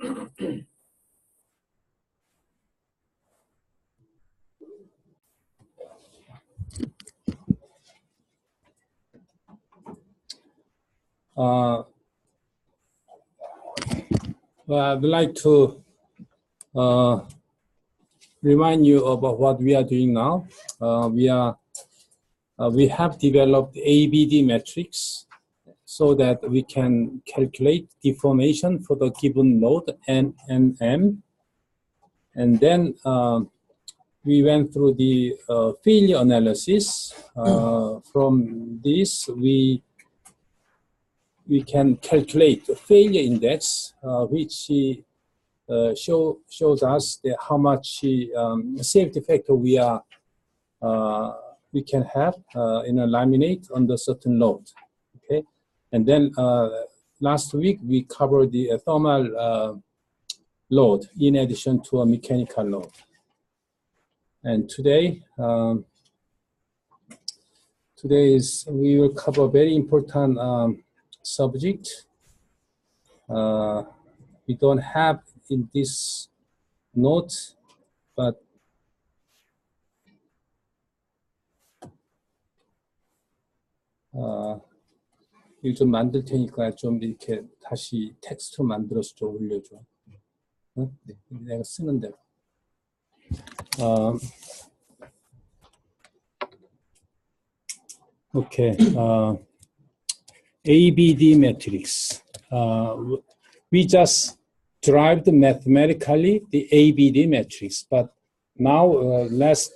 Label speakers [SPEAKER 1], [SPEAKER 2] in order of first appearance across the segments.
[SPEAKER 1] Well, I'd like to remind you about what we are doing now. We have developed ABD metrics so that we can calculate deformation for the given node N and M. And then we went through the failure analysis. From this, we can calculate the failure index, which shows us how much safety factor we can have in a laminate under certain load. Okay, and then last week we covered the thermal load in addition to a mechanical load. And today, we will cover a very important subject. We don't have in this note, but 이거 좀 만들 테니까 좀 이렇게 다시 텍스트 만들어서 좀 올려줘. 어? 내가 쓰는 대로. Okay. ABD matrix. We just derived mathematically the ABD matrix, but now let's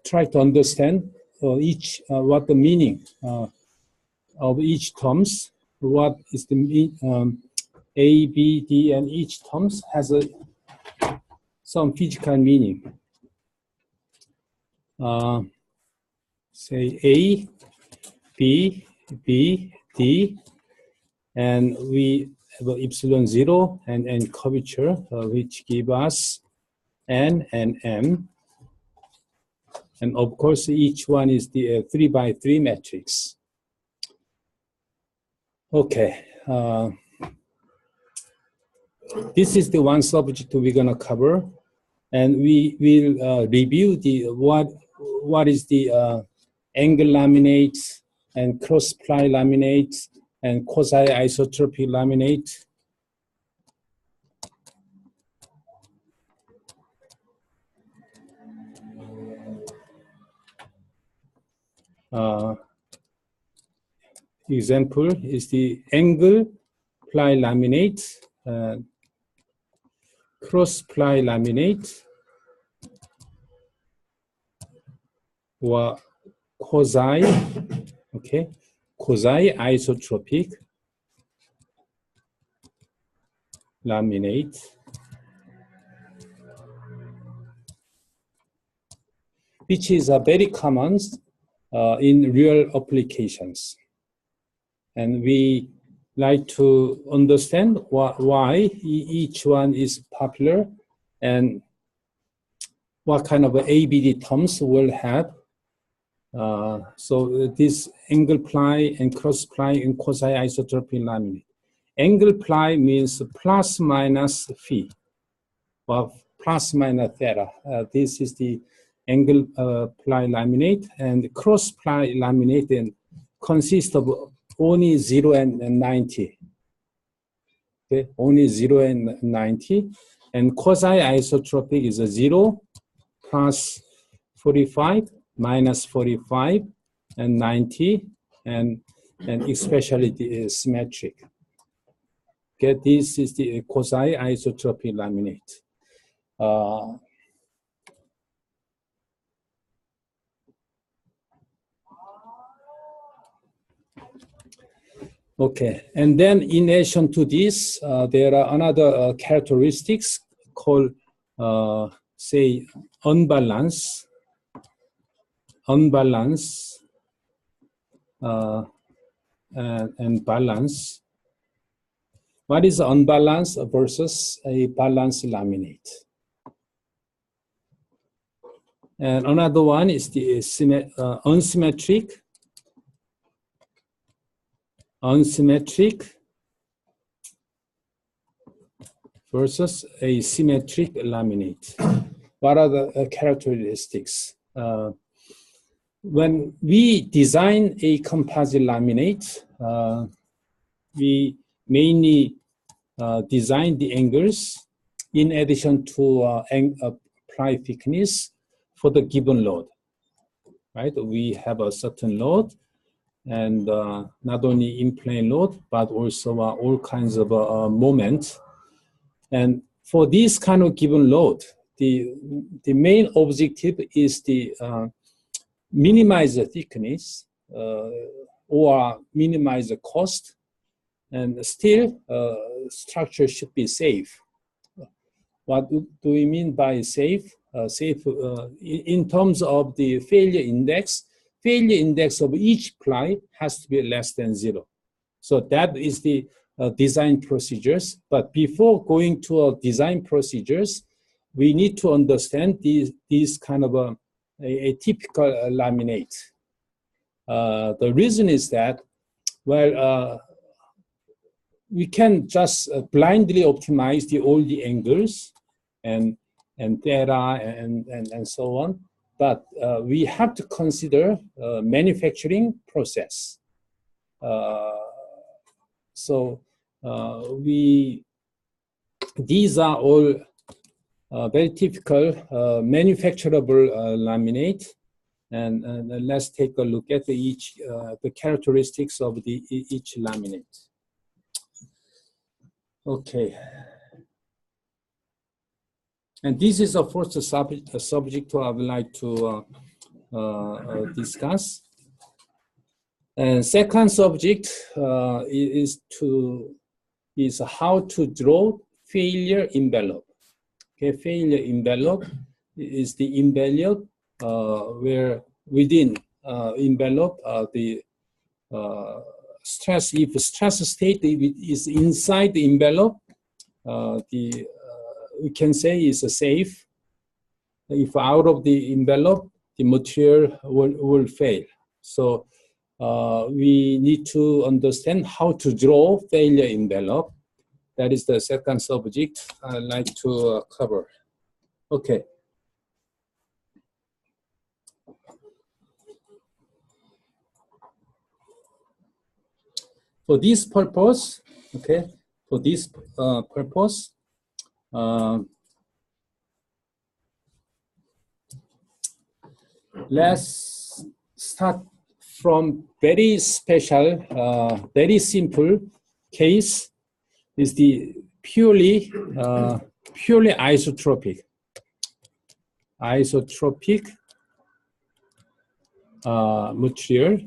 [SPEAKER 1] try to understand what the meaning of each terms. What is the A, B, D, and each terms has some physical meaning. Say A, B, B, D, and we have epsilon 0 and curvature, which give us N and M. And of course, each one is the 3 by 3 matrix. Okay. This is the one subject we're going to cover. And we will review what is the angle laminate and cross-ply laminate and quasi-isotropic laminate. Example is the angle ply laminate, cross-ply laminate, or quasi-isotropic laminate. Which is very common in real applications. And we like to understand why each one is popular and what kind of ABD terms will have. So this angle ply and cross ply and quasi-isotropic laminate. Angle ply means plus minus phi, or plus minus theta. This is the angle ply laminate, and cross ply laminate and consists of only 0 and 90. Okay, only 0 and 90. And quasi-isotropic is a 0 plus 45 minus 45 and 90, and especially the symmetric. Okay, this is the quasi-isotropic laminate. Okay, and then in addition to this, there are another characteristics called, say, unbalance, and balance. What is unbalance versus a balanced laminate? And another one is the unsymmetric versus a symmetric laminate. What are the characteristics? When we design a composite laminate, we mainly design the angles in addition to ply thickness for the given load, right? We have a certain load, and not only in-plane load, but also all kinds of moment. And for this kind of given load, the main objective is the minimize the thickness or minimize the cost, and still structure should be safe. What do we mean by safe? Safe in terms of the failure index of each ply has to be less than 0. So that is the design procedures. But before going to design procedures, we need to understand these kind of a typical laminate. The reason is that, well, we can just blindly optimize all the angles and theta and so on, but we have to consider manufacturing process. These are all very typical manufacturable laminate, and let's take a look at the characteristics of each laminate. Okay, and this is the first subject I would like to discuss. And second subject is how to draw failure envelope. Okay, failure envelope is the envelope where within envelope the stress, if stress state is inside the envelope, we can say is safe. If out of the envelope, the material will fail. So we need to understand how to draw failure envelope. That is the second subject I'd like to cover. Okay. For this purpose, okay, let's start from very special, very simple case. Is the purely isotropic material.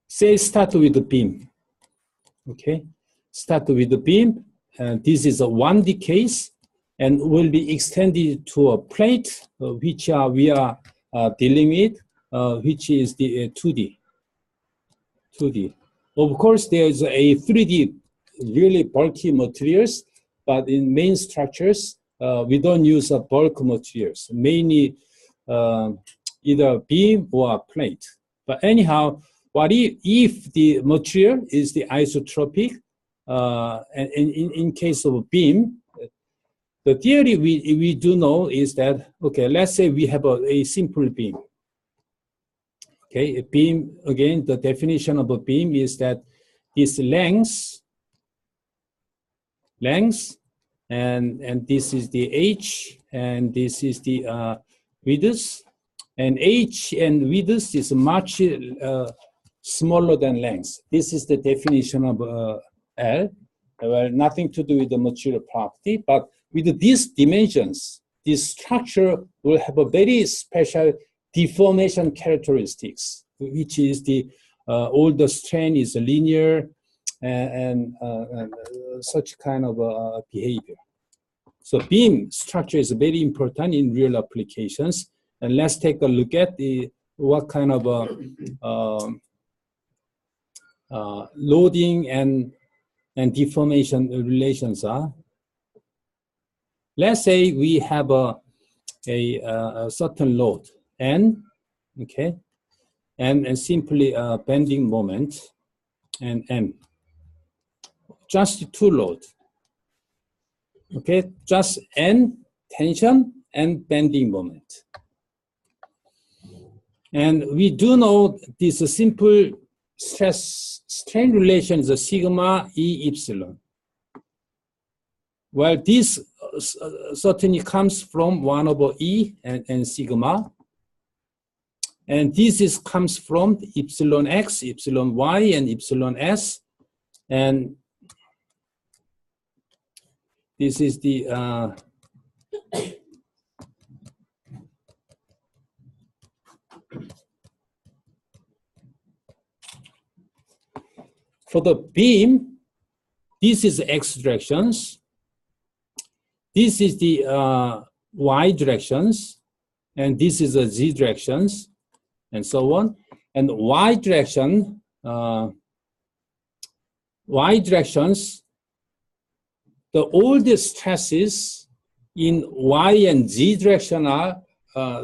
[SPEAKER 1] Say start with the beam. Okay, start with the beam, and this is a 1D case, and will be extended to a plate, which we are dealing with, which is the 2D. Of course, there is a 3D, really bulky materials, but in main structures, we don't use bulk materials, mainly either beam or plate. But anyhow, what if the material is the isotropic, and in case of a beam, the theory we do know is that, okay, let's say we have a simple beam. Okay, a beam, again, the definition of a beam is that this length, and this is the H, and this is the width, and H and width is much smaller than length. This is the definition of L. Well, nothing to do with the material property, but with these dimensions, this structure will have a very special deformation characteristics, which is all the strain is linear and such kind of behavior. So beam structure is very important in real applications. And let's take a look at what kind of loading and deformation relations are. Let's say we have a certain load, N, okay, and simply bending moment, and M. Just two load, okay, just N, tension, and bending moment. And we do know this simple stress strain relation is a sigma E epsilon. Well, this certainly comes from 1 over E and sigma. And this comes from epsilon X, epsilon Y, and epsilon S. And this is the for the beam, this is X directions. This is the Y directions, and this is the Z directions, and so on. And Y directions, all the stresses in Y and Z direction are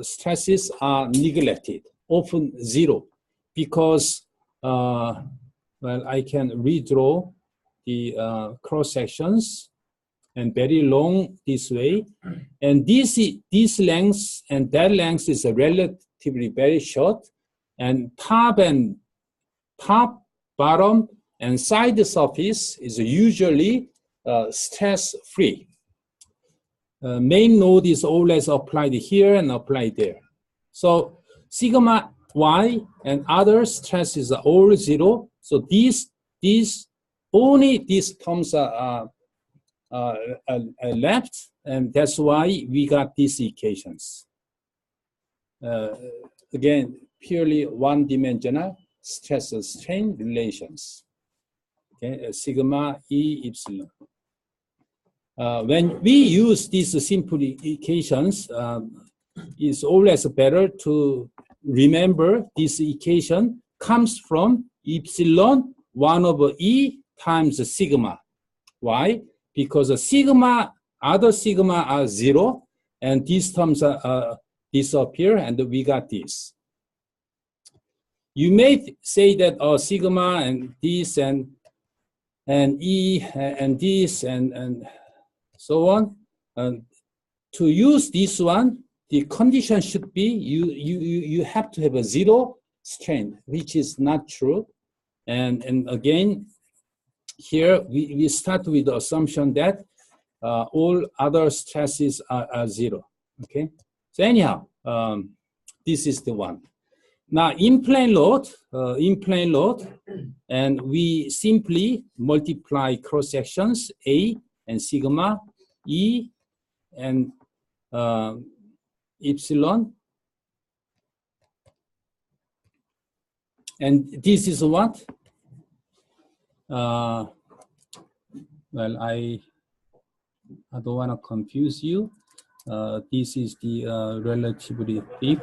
[SPEAKER 1] stresses are neglected, often zero, because well, I can redraw the cross sections and very long this way, and this length and that length is relatively very short, and top, bottom, and side surface is usually stress-free. Main load is always applied here and applied there. So sigma Y and other stresses are all zero. So these only these terms are left, and that's why we got these equations. Again, purely one-dimensional stress-strain relations. Okay, sigma E epsilon. When we use these simple equations, it's always better to remember this equation comes from epsilon 1 over E times sigma. Why? Because other sigma are zero, and these terms disappear, and we got this. You may say that sigma and this and E and this and so on. To use this one, the condition should be you have to have a zero strain, which is not true. And again, here we start with the assumption that all other stresses are zero. Okay. So anyhow, this is the one. Now in plane load, and we simply multiply cross sections A and sigma, E and epsilon, and this is what? Well, I don't want to confuse you. This is the relatively big,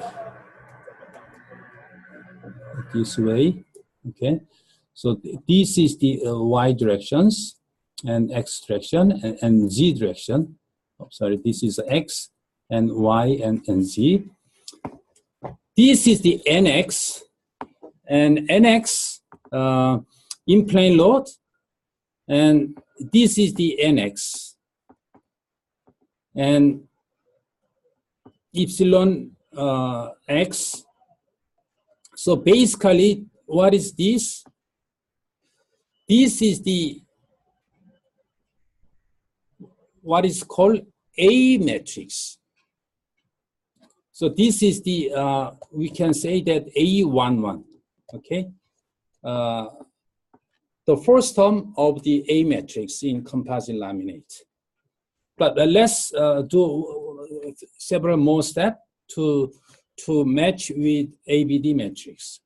[SPEAKER 1] this way, okay? So this is the Y directions and X direction and Z direction. Oh, sorry, this is X and Y and Z. This is the NX, and NX in plane load, and this is the NX. And epsilon X. So basically, what is this? This is the what is called A matrix. So this is the we can say that A11. Okay, the first term of the A matrix in composite laminate. But let's do several more steps to match with ABD matrix.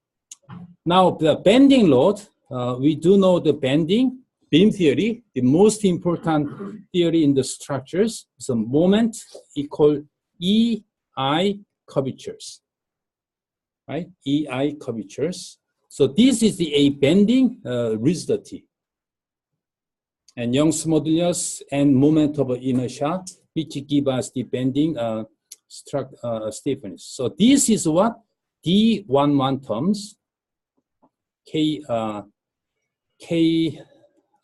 [SPEAKER 1] Now the bending load, we do know the bending beam theory. The most important theory in the structures is a moment equal EI curvatures, right? EI curvatures. So this is the A bending rigidity, and Young's modulus and moment of inertia, which give us the bending stiffness. So this is what D11 terms. K,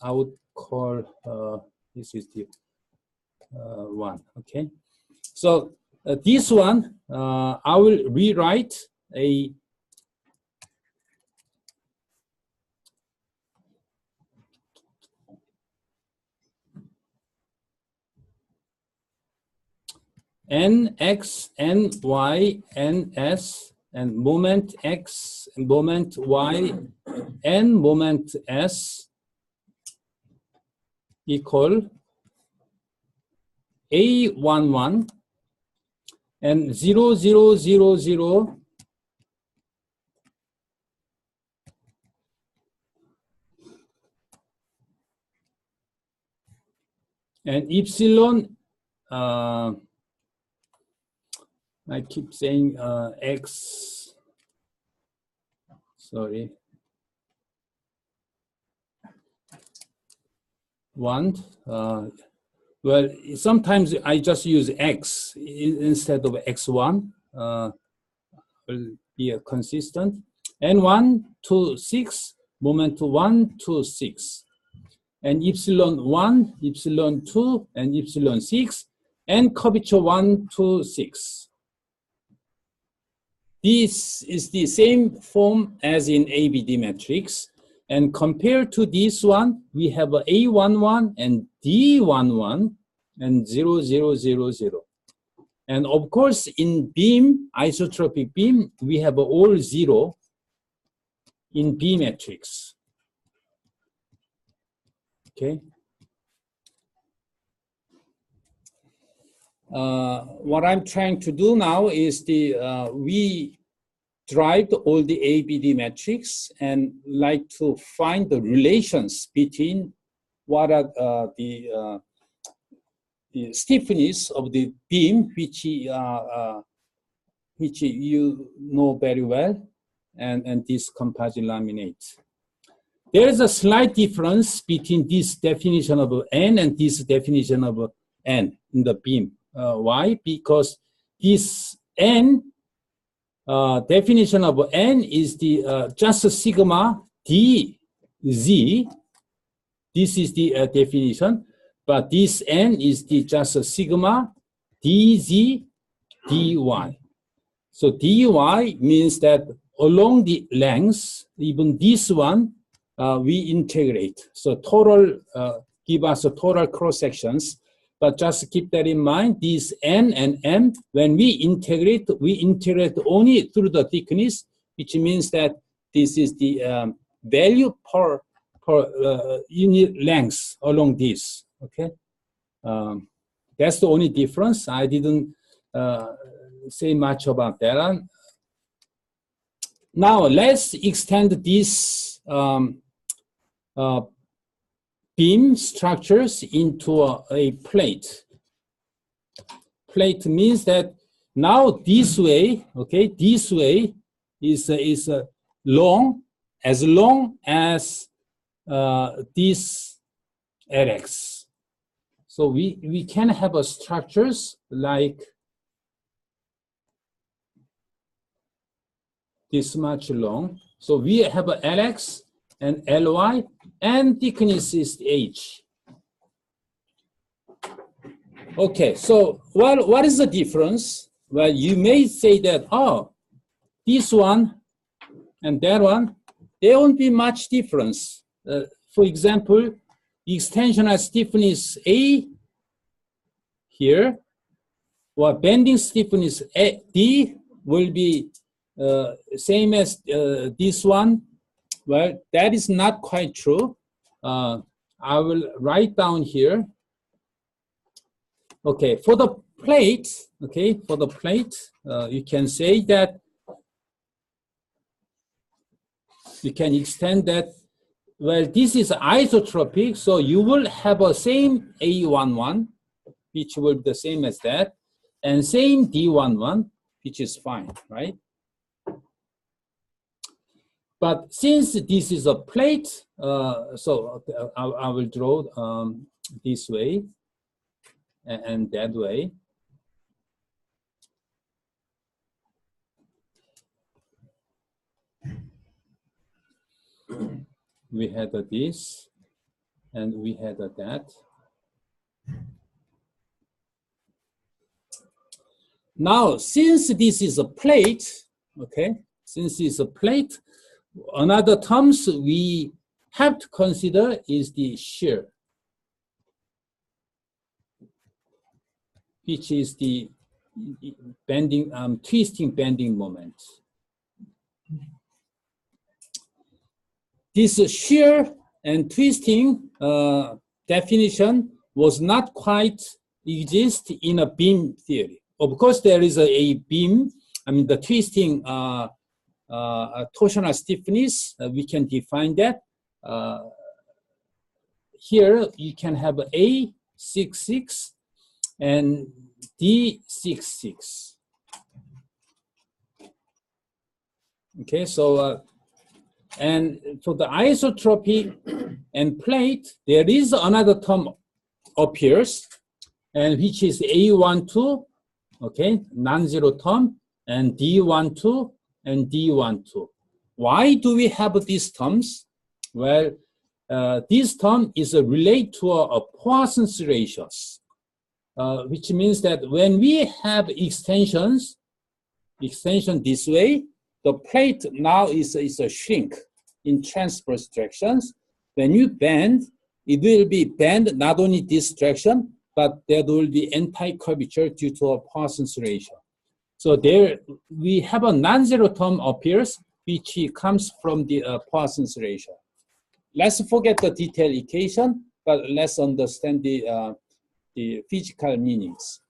[SPEAKER 1] I would call, this is the 1, okay? So this one, I will rewrite a Nx, Ny, Ns, and moment X, moment Y, and moment S equal A11 and 0, 0, 0, 0 and epsilon, I keep saying X, sorry, 1. Well, sometimes I just use X instead of X1. Will be consistent. And 1 to 6, moment 1 to 6. And epsilon 1, epsilon 2, and epsilon 6, and curvature 1 to 6. This is the same form as in ABD matrix. And compared to this one, we have a A11 and D11 and 0, 0, 0, 0. And of course, in beam, isotropic beam, we have all 0 in B matrix. Okay. What I'm trying to do now is we derived all the ABD metrics and like to find the relations between what are the stiffness of the beam, which you know very well, and this composite laminate. There is a slight difference between this definition of N and this definition of N in the beam. Why? Because this N definition of N is the just sigma dz. This is the definition, but this N is the just sigma dz dy. So dy means that along the length, even this one, we integrate. So total give us a total cross sections. But just keep that in mind, these N and M, when we integrate only through the thickness, which means that this is the value per unit length along this, okay? That's the only difference. I didn't say much about that. Now, let's extend this beam structures into a plate. Plate means that now this way, okay, this way is long as this LX. So we can have a structures like this much long. So we have a LX and Ly, and thickness is H. Okay, so what is the difference? Well, you may say that, oh, this one and that one, there won't be much difference. For example, extensional stiffness A here, or bending stiffness D will be same as this one. Well, that is not quite true. I will write down here. Okay, for the plate, okay, for the plate, you can say that you can extend that. Well, this is isotropic, so you will have a same A11, which will be the same as that, and same D11, which is fine, right? But since this is a plate, so I will draw this way and that way. we had this, and we had that. Now, since this is a plate, okay, since it's a plate, another terms we have to consider is the shear, which is the bending, twisting bending moment. This shear and twisting definition was not quite exist in a beam theory. Of course, there is a beam, I mean the twisting torsional stiffness, we can define that. Here you can have A66 and D66. Okay, so and for the isotropic and plate, there is another term appears, and which is A12, okay, non-zero term, and D12 and D12. Why do we have these terms? Well, this term is related to a Poisson's ratios, which means that when we have extension this way, the plate now is a shrink in transverse directions. When you bend, it will be bend not only this direction, but there will be anti-curvature due to a Poisson's ratio. So there we have a non-zero term appears, which comes from the Poisson's ratio. Let's forget the detailed equation, but let's understand the physical meanings.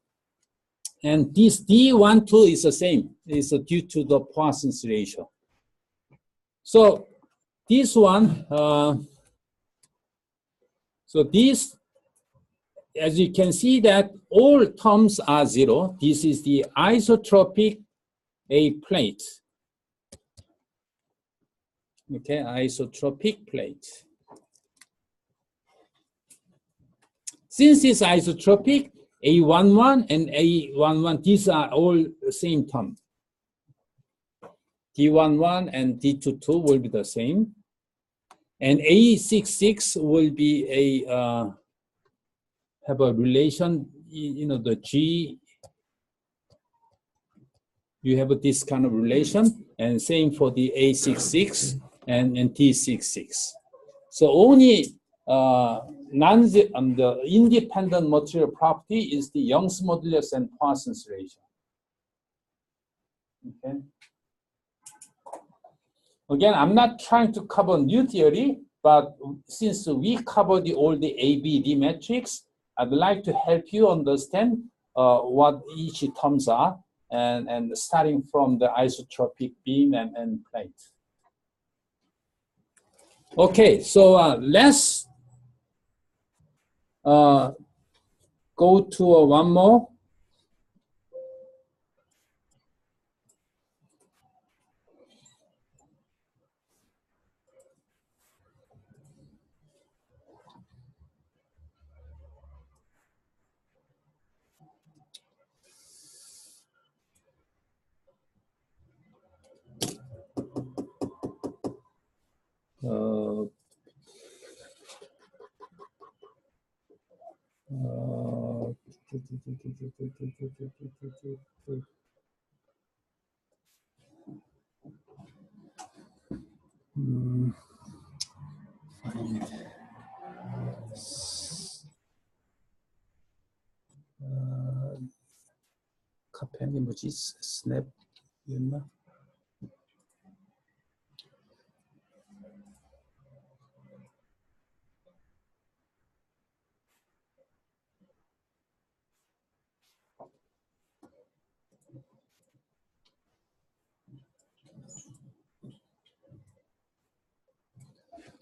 [SPEAKER 1] And this D12 is the same. It's due to the Poisson's ratio. So this one, so this, as you can see that all terms are zero. This is the isotropic A plate. Okay, isotropic plate. Since it's isotropic, A11 and A11, these are all the same term. D11 and D22 will be the same. And A66 will be have a relation, you know, the G, you have this kind of relation, and same for the A66 and D66. So only the independent material property is the Young's modulus and Poisson's ratio. Okay. Again, I'm not trying to cover new theory, but since we covered all the ABD metrics, I'd like to help you understand what each terms are, and starting from the isotropic beam and plate. Okay, so let's go to one more. 카페니 뭐지? 스냅이었나?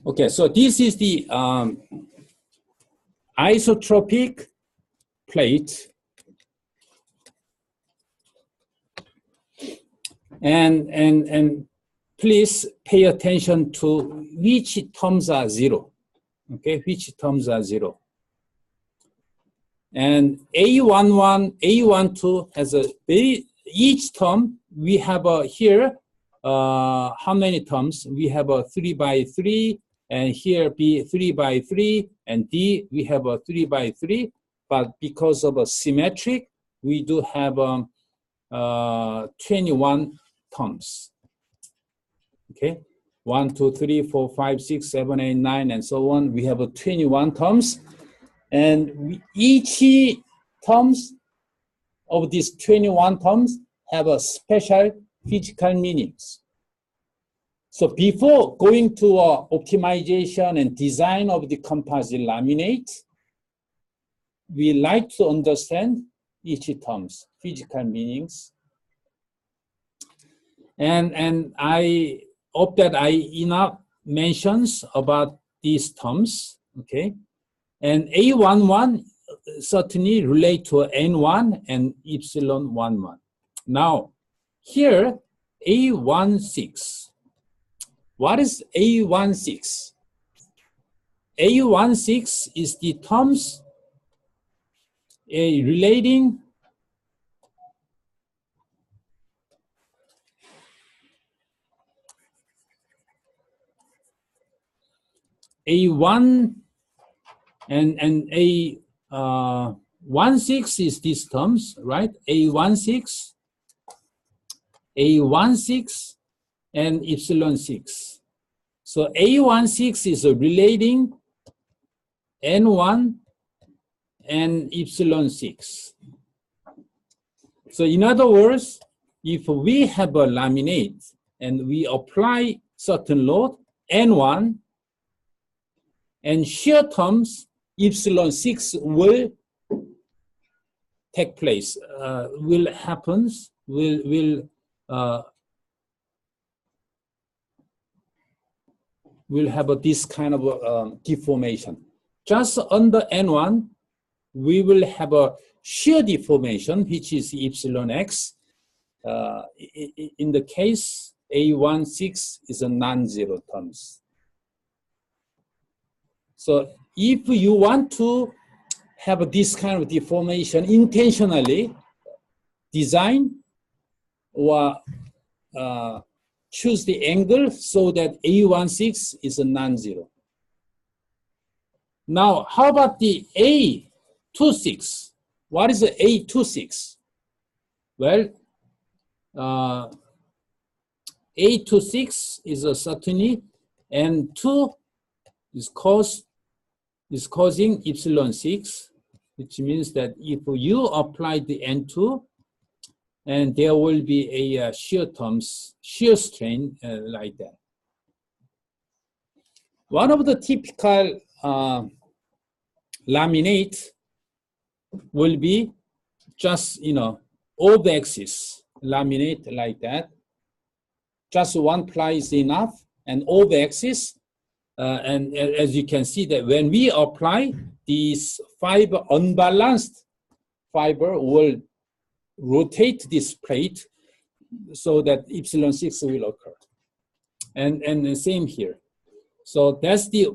[SPEAKER 1] Okay, so this is the isotropic plate, and please pay attention to which terms are zero. Okay, which terms are zero. And A11, A12 has a very, each term we have here. How many terms? We have a 3 by 3, and here be 3 by 3, and D, we have a 3 by 3, but because of a symmetric, we do have 21 terms. Okay, 1, 2, 3, 4, 5, 6, 7, 8, 9, and so on. We have 21 terms, and each terms of these 21 terms have a special physical meanings. So before going to optimization and design of the composite laminate, we like to understand each terms, physical meanings. And I hope that I enough mentions about these terms, okay? And A11 certainly relate to N1 and epsilon 11. Now, here, A16. What is A16? A16 is the terms relating A1 and A16 is these terms, right? A16, A16, and epsilon 6. So A16 is relating N1 and epsilon 6. So in other words, if we have a laminate and we apply certain load, N1, and shear terms, epsilon 6 will take place, will have this kind of deformation. Just under N1, we will have a shear deformation, which is epsilon x. In the case, A16 is a non-zero terms. So if you want to have this kind of deformation intentionally, design or choose the angle so that A16 is a non-zero. Now, how about the A26? What is the A26? Well, A26 is a certainly N2 is causing epsilon 6, which means that if you apply the N2, and there will be a shear strain like that. One of the typical laminate will be just, off-axis laminate like that. Just one ply is enough, and off-axis. And as you can see that when we apply these fiber, unbalanced fiber will rotate this plate so that epsilon 6 will occur. And the same here. So that's the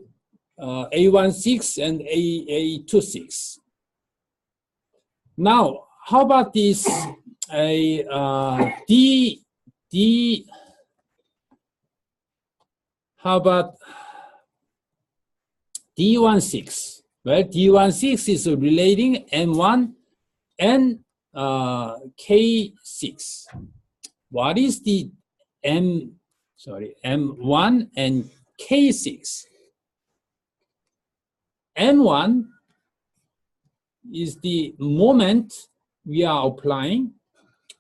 [SPEAKER 1] A16 and A26. Now, how about this how about D16? Well, D16 is relating M1 and K6. What is the M1 and K6? M1 is the moment we are applying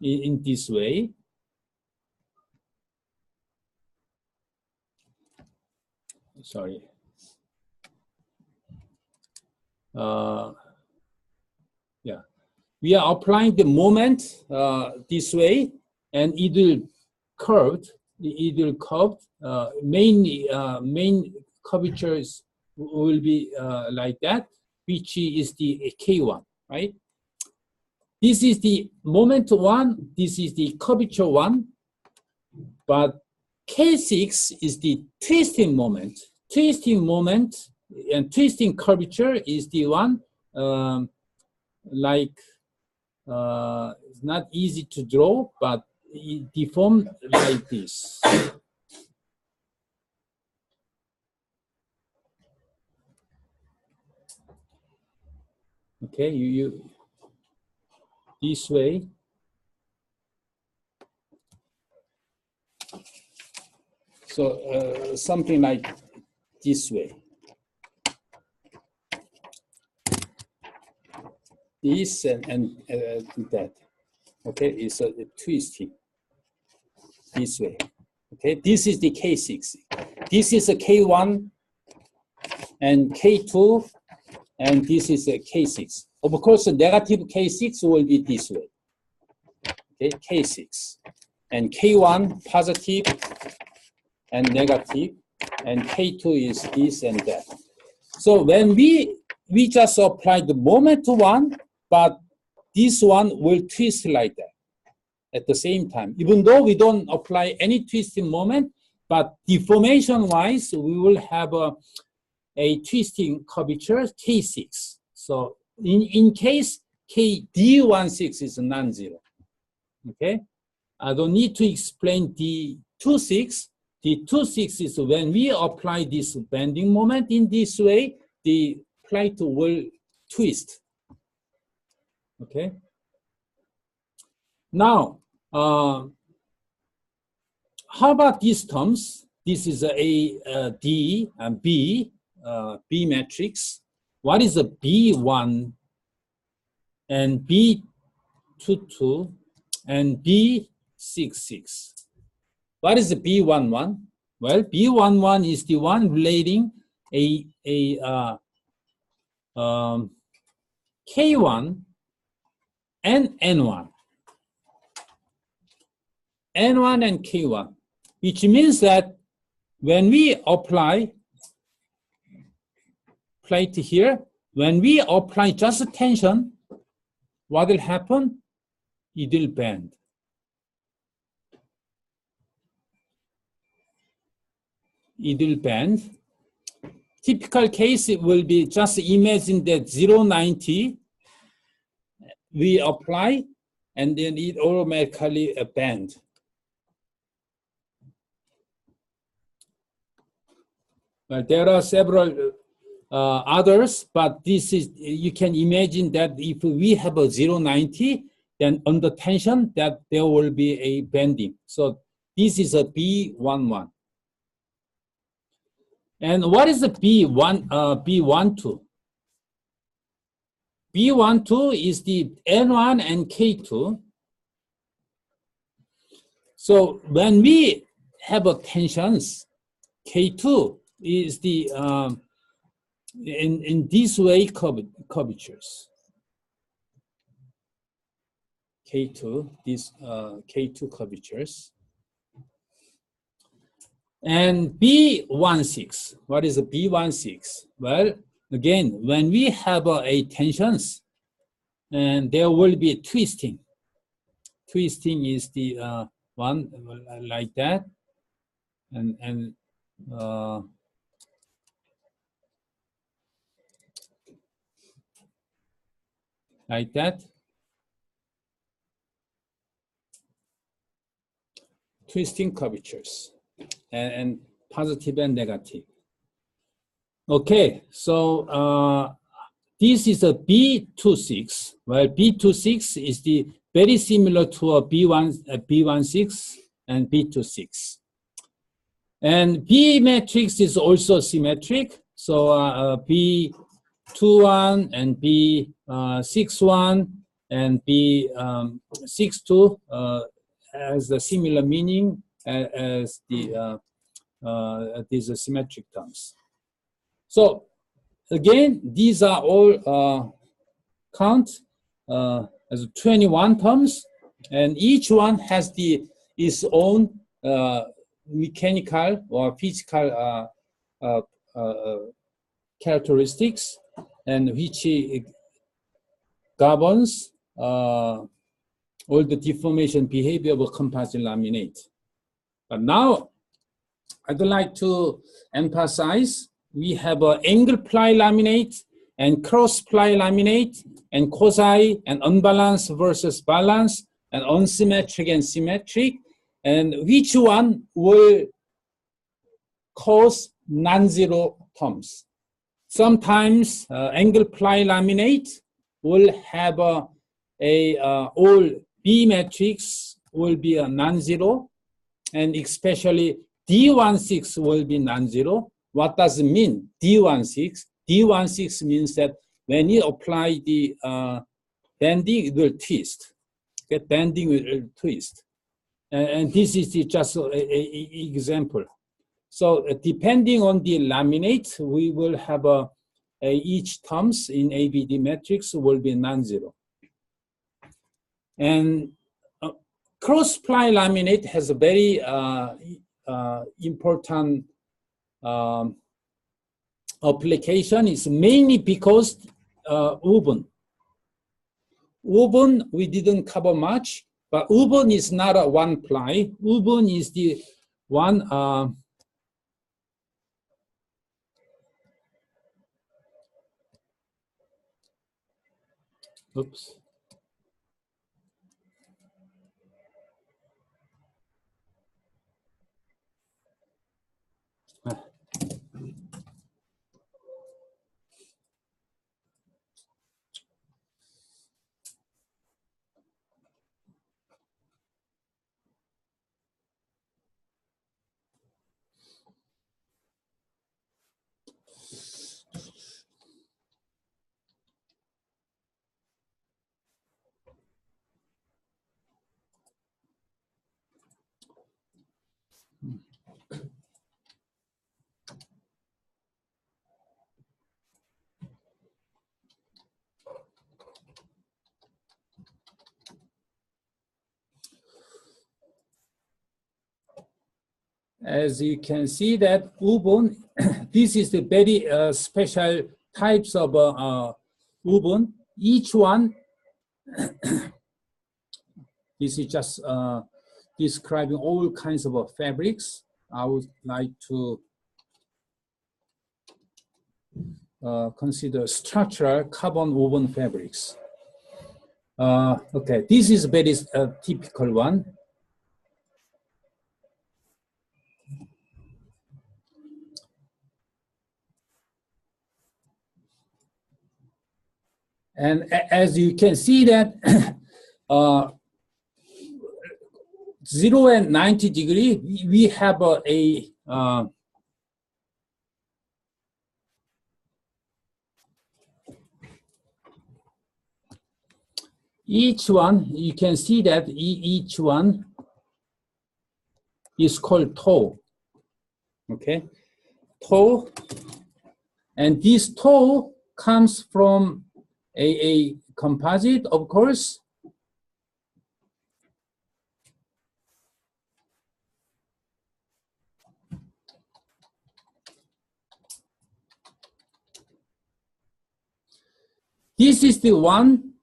[SPEAKER 1] in this way. Sorry. Yeah, we are applying the moment this way, and it will curved. Main curvatures will be like that, which is the K1, right? This is the moment 1. This is the curvature 1, but K6 is the twisting moment. Twisting moment and twisting curvature is the one it's not easy to draw, but it deformed like this. Okay, you this way. So something like this way. This and that. Okay, it's a twisting this way. Okay, this is the K6. This is a K1 and K2, and this is a K6. Of course, the negative K6 will be this way. Okay, K6. And K1 positive and negative, and K2 is this and that. So when we just apply the moment to one, but this one will twist like that at the same time. Even though we don't apply any twisting moment, but deformation-wise, we will have a twisting curvature K6. So in case D16 is non-zero, okay? I don't need to explain D26. D26 is when we apply this bending moment in this way, the plate will twist, okay? Now, how about these terms? This is a D and B, B matrix. What is a B1 and B22 and B66? What is the B11? Well, B11 is the one relating a K1 and N1. N1 and K1, which means that when we apply plate here, when we apply just tension, what will happen? It will bend. It will bend. Typical case, it will be just imagine that 0.90 we apply and then it automatically bend. Well, there are several others, but this is, you can imagine that if we have a 0.90, then under tension, that there will be a bending. So this is a B11. And what is the B12? B12 is the N1 and K2. So when we have a tensions, K2 is the in this way curvatures. K2, these K2 curvatures. And B16, what is a B16? Well, again, when we have a tensions, and there will be twisting. Twisting is the one like that, and like that. Twisting curvatures and positive and negative. Okay, so this is a B26. Well, B26 is the very similar to a B16 and B26. And B matrix is also symmetric. So B21 and B61 and B62 has a similar meaning as these symmetric terms. So again, these are all count as 21 terms, and each one has its own mechanical or physical characteristics, and which governs all the deformation behavior of a composite laminate. But now, I'd like to emphasize we have an angle ply laminate and cross ply laminate and quasi and unbalanced versus balance and unsymmetric and symmetric, and which one will cause non-zero terms. Sometimes angle ply laminate will have all B matrix will be a non-zero, and especially D16 will be non-zero. What does it mean, D16? D16 means that when you apply the bending, it will twist. Okay, bending will twist. And this is just an example. So depending on the laminate, we will have each terms in ABD matrix will be non-zero. And cross-ply laminate has a very important application. It's mainly because woven. Woven, we didn't cover much, but woven is not a one ply. Woven is the one oops. As you can see that woven, this is the very special types of woven. Each one, this is just describing all kinds of fabrics. I would like to consider structural carbon woven fabrics. Okay, this is very typical one. And as you can see that 0 and 90 degree, we have each one, you can see that each one is called toe. Okay, toe, and this toe comes from a composite, of course. This is the one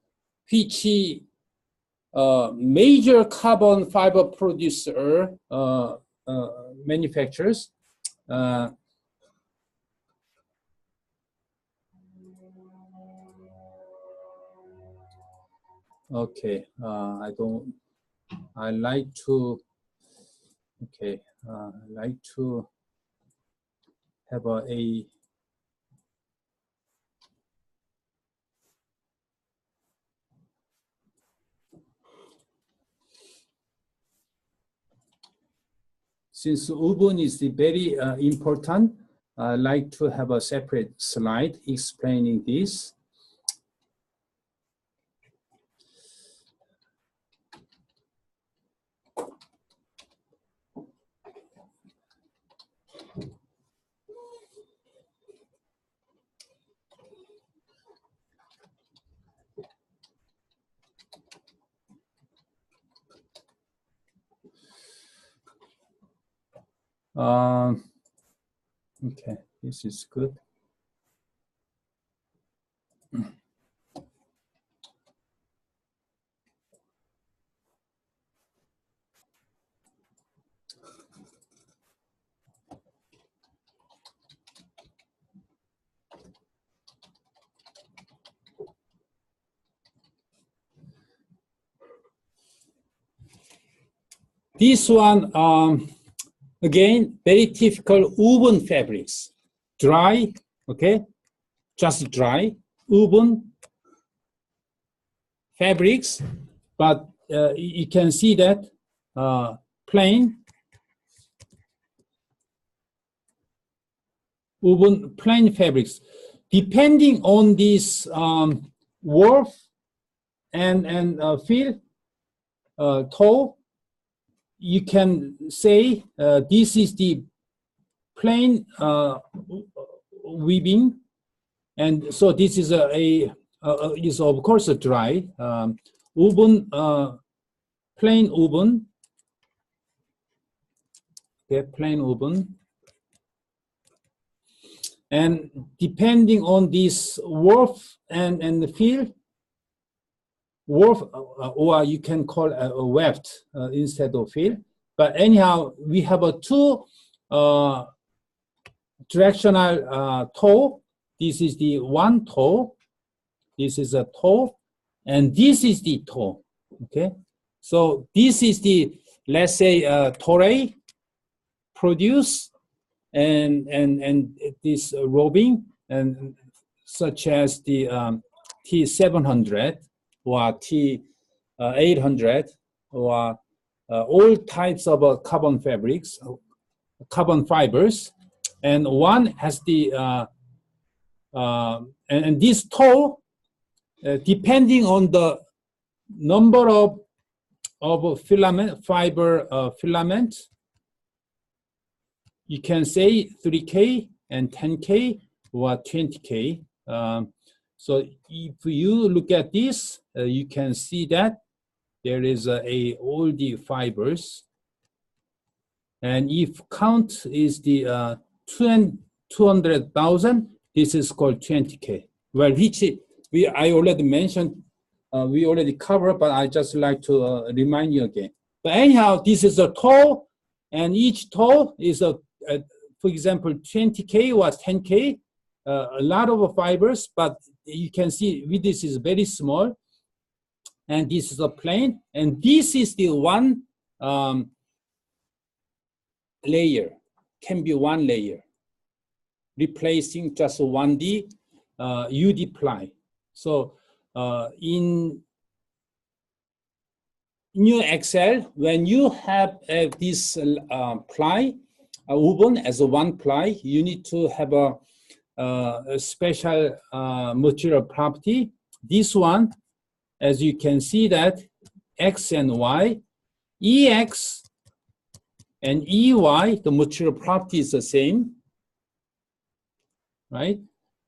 [SPEAKER 1] which major carbon fiber producer manufacturers. Okay, I like to, okay, I like to have a since woven is the very important, I like to have a separate slide explaining this. Okay, this is good. This one, again, very typical woven fabrics. Dry, okay, just dry, woven, fabrics, but you can see that plain woven plain fabrics. Depending on this warp and fill toe, you can say this is the plain weaving, and so this is is of course a dry woven, plain woven. Okay, plain woven. And depending on this warp and the fill, warp, or you can call a weft instead of fill. But anyhow, we have a two directional toe. This is the one toe. This is a toe, and this is the toe. Okay, so this is the, let's say, Thoery produce and this roving, and such as the T700 or T800 or all types of carbon fabrics, carbon fibers, and one has the and this toe, depending on the number of filament fiber filament, you can say 3K and 10K or 20K. So if you look at this, you can see that there is all the fibers. And if count is the 200,000, this is called 20K. Well, which I already mentioned, we already covered, but I just like to remind you again. But anyhow, this is a toe, and each toe is for example, 20K or 10K, a lot of fibers, but you can see this is very small, and this is a plane, and this is the one layer, can be one layer, replacing just 1D UD ply. So in your Excel, when you have this ply, woven as a one ply, you need to have a special material property. This one, as you can see that X and Y, EX and EY, the material property is the same, right?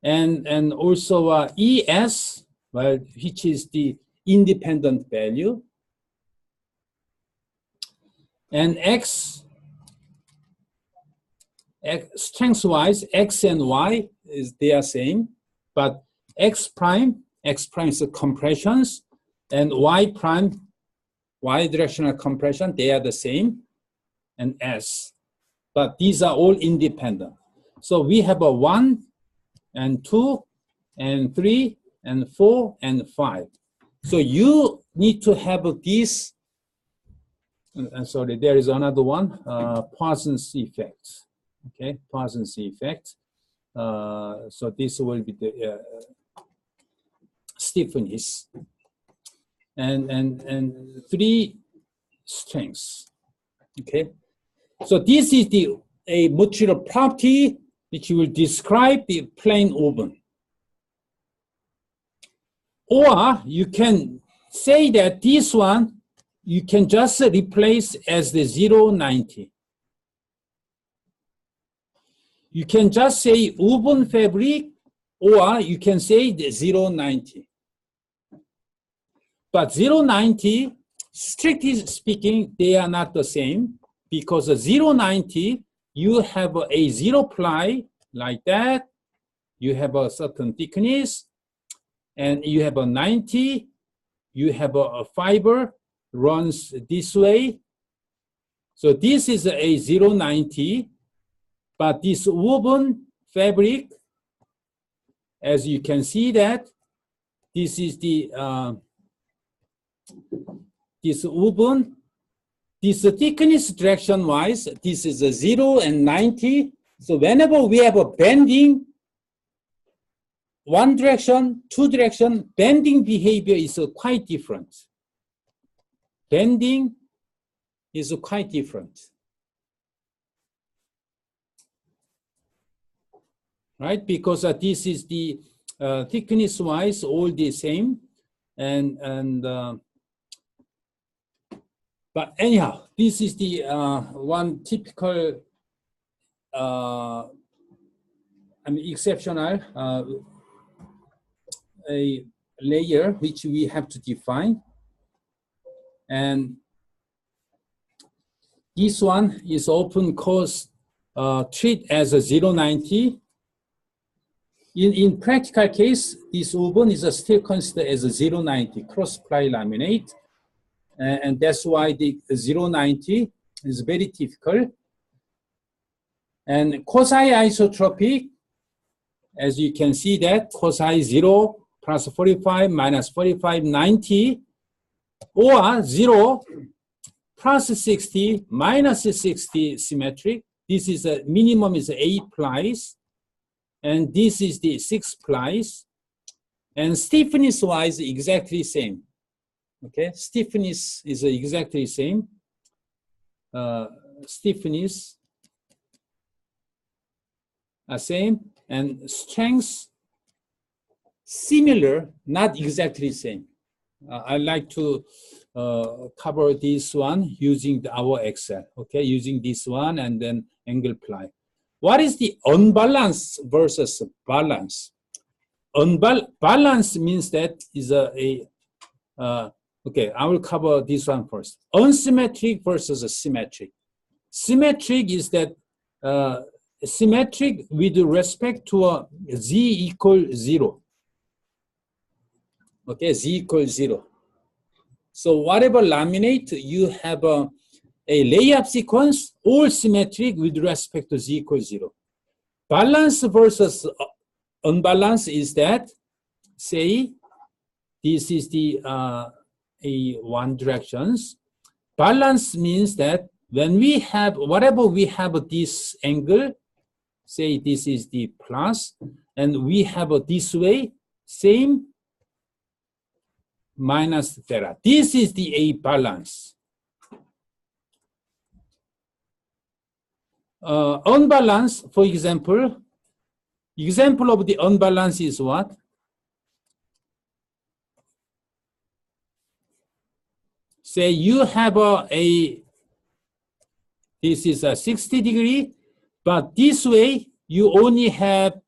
[SPEAKER 1] And also ES, well, which is the independent value, and X strength-wise, X and Y they are same, but X prime is the compressions, and Y prime, Y directional compression, they are the same, and S. But these are all independent. So we have a 1 and 2 and 3 and 4 and 5. So you need to have this, sorry, there is another one, Poisson's effect. Okay, Poisson's effect. So this will be the stiffness and 3 strengths. Okay, so this is a material property which will describe the plain woven. Or you can say that this one you can just replace as the 090. You can just say woven fabric, or you can say the 090. But 090, strictly speaking, they are not the same, because the 090, you have a 0 ply like that, you have a certain thickness, and you have a 90, you have a fiber runs this way. So this is a 090. But this woven fabric, as you can see that, this is the this woven, this thickness direction wise, this is a 0 and 90. So whenever we have a bending, one direction, two direction, bending behavior is quite different. Bending is quite different. Right? Because this is the thickness wise all the same. But anyhow, this is the one typical exceptional a layer which we have to define. And this one is often treat as a 090. In practical case, this woven is still considered as a 090 cross-ply laminate. And that's why the 090 is very typical. And quasi-isotropic, as you can see that, quasi 0 plus 45 minus 45, 90, or 0 plus 60 minus 60 symmetric. This is a minimum is 8 plies, and this is the 6 plies. And stiffness wise, exactly same. Okay, stiffness is exactly same. Stiffness same, and strength similar, not exactly same. I like to cover this one using our Excel. Okay, using this one and then angle ply. What is the unbalanced versus balance? Balance means that is okay, I will cover this one first. Unsymmetric versus symmetric. Symmetric is that symmetric with respect to a z equals 0. Okay, z equals 0. So whatever laminate, you have a layup sequence, all symmetric with respect to z equals 0. Balance versus unbalance is that, say, this is the one directions. Balance means that when we have, whatever we have this angle, say this is the plus, and we have this way, same minus theta. This is the A balance. Unbalance, for example of the unbalance is what? Say you have this is a 60 degree, but this way you only have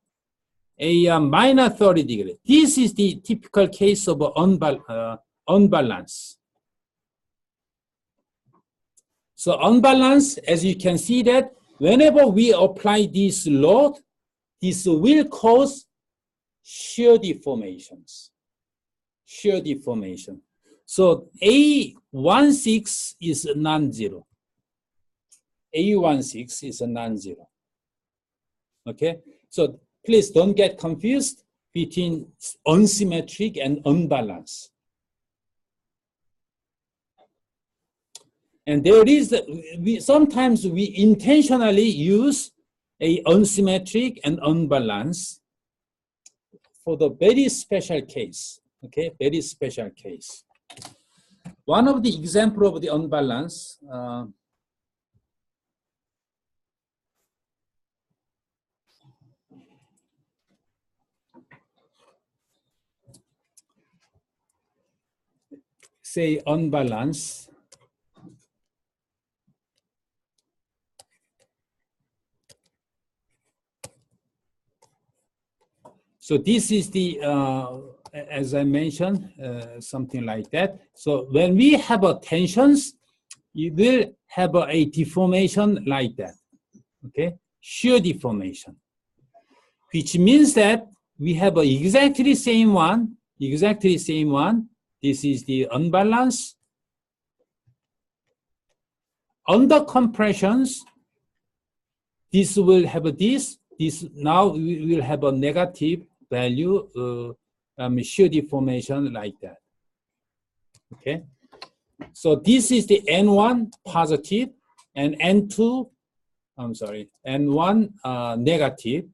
[SPEAKER 1] a minus 30 degree. This is the typical case of unbalance. So unbalance, as you can see that whenever we apply this load, this will cause shear deformations. Shear deformation. So A16 is non-zero. A16 is a non-zero. Okay, so please don't get confused between unsymmetric and unbalanced. And there is, sometimes we intentionally use a unsymmetric and unbalanced for the very special case. Okay, very special case. One of the example of the unbalance, say unbalance. So this is the, as I mentioned, something like that. So when we have a tensions, you will have a deformation like that, okay? Shear deformation, which means that we have a exactly same one. This is the unbalance. Under compressions, this will have this. Now we will have a negative value, shear deformation like that. Okay. So this is the N1 positive and N2, N1 negative.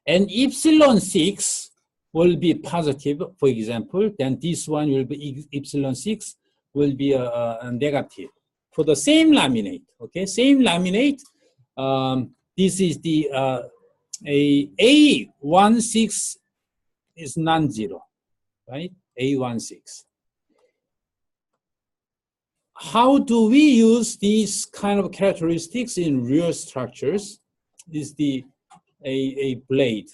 [SPEAKER 1] and epsilon 6 will be positive, for example, then this one will be epsilon 6 will be a negative. For the same laminate, okay, same laminate, this is the A16 is non-zero, right? A16. How do we use these kind of characteristics in real structures? This is the a blade.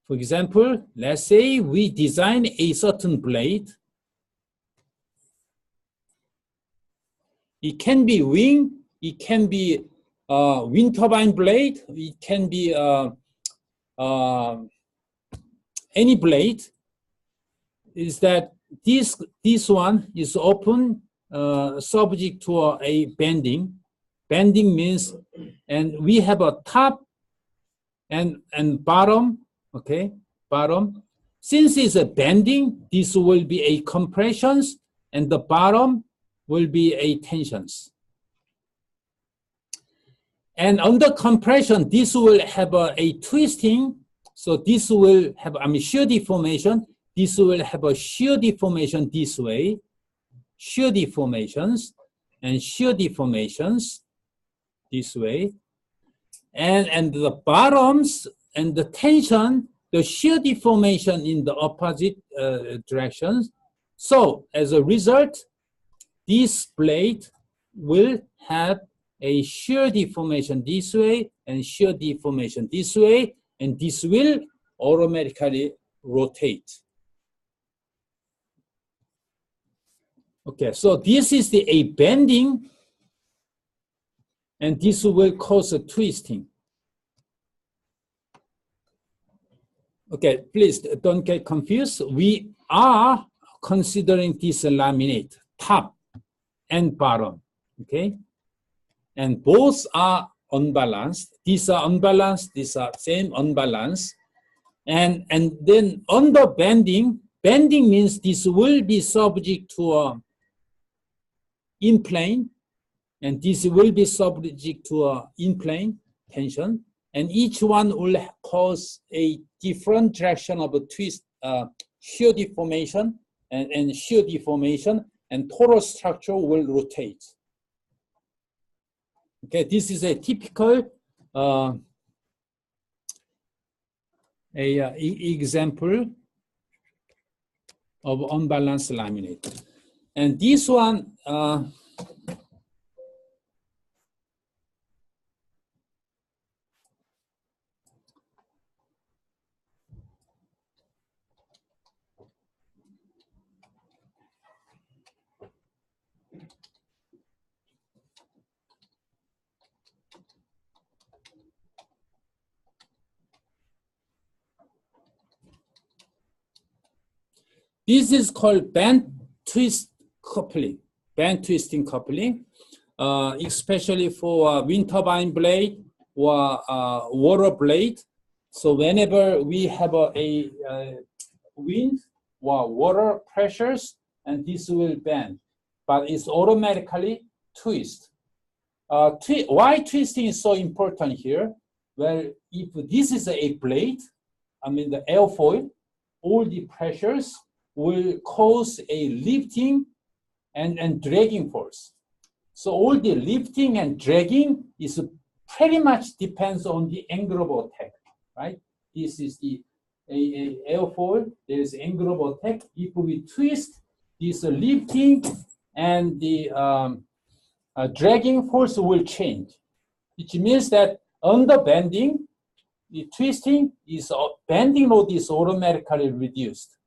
[SPEAKER 1] For example, let's say we design a certain blade. It can be wing, it can be wind turbine blade, it can be any blade. Is that this one is often subject to a bending. Bending means, and we have a top and bottom, okay, bottom. Since it's a bending, this will be a compressions, and the bottom will be a tensions. And under compression, this will have a twisting. So this will have, shear deformation. This will have a shear deformation this way, shear deformations, and shear deformations this way. And the bottoms and the tension, the shear deformation in the opposite directions. So as a result, this blade will have a shear deformation this way and shear deformation this way, and this will automatically rotate. Okay, so this is a bending, and this will cause a twisting. Okay, please don't get confused. We are considering this laminate, top and bottom, okay? And both are unbalanced. These are unbalanced, these are same unbalanced. And then under bending, bending means this will be subject to a in-plane, and this will be subject to a in-plane tension, and each one will cause a different direction of a twist, shear deformation and shear deformation, and total structure will rotate. Okay, this is a typical example of unbalanced laminate. And this one, this is called band twist coupling, band twisting coupling, especially for wind turbine blade or water blade. So whenever we have a wind or water pressures, and this will bend, but it's automatically twist. Why twisting is so important here? Well, if this is a blade, the airfoil, all the pressures will cause a lifting and dragging force. So all the lifting and dragging is pretty much depends on the angle of attack, right? This is the airfoil, there is angle of attack. If we twist, this lifting and the dragging force will change, which means that under bending, the twisting is bending load is automatically reduced.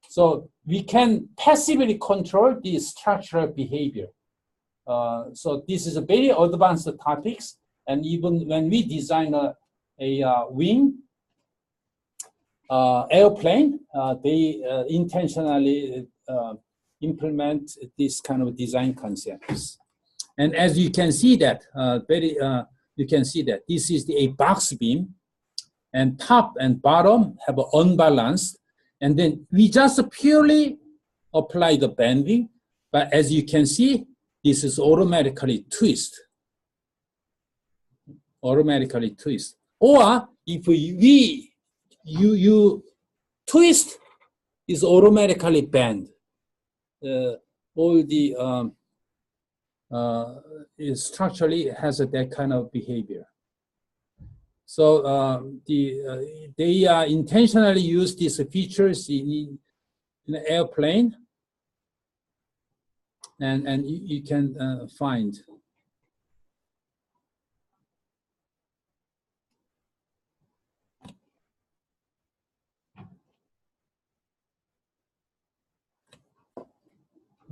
[SPEAKER 1] So we can passively control the structural behavior. So this is a very advanced topics, and even when we design a wing airplane, they intentionally implement this kind of design concepts. And as you can see that, you can see that this is a box beam, and top and bottom have an unbalanced. And then we just purely apply the bending, but as you can see, this is automatically twist. Automatically twist. Or if you twist, is automatically bend. All the structurally has that kind of behavior. So they intentionally use these features in an airplane, and you can find.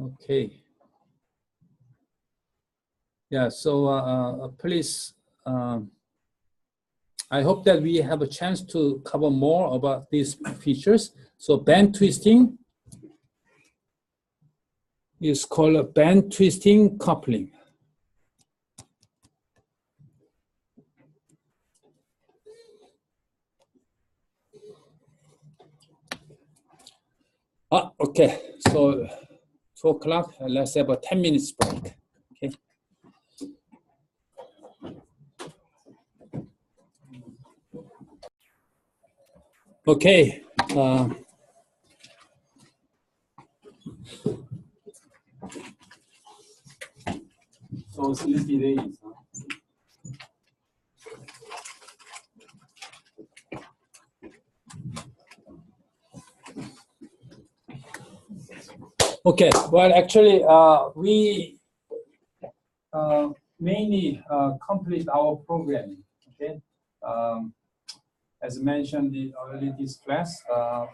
[SPEAKER 1] Okay. Yeah, so please, I hope that we have a chance to cover more about these features. So band twisting is called a band twisting coupling. Okay, so 2 o'clock, let's have a 10 minutes break, okay? Okay. So sleepy days. Okay, well, actually, we mainly complete our programming, okay? As mentioned earlier this class,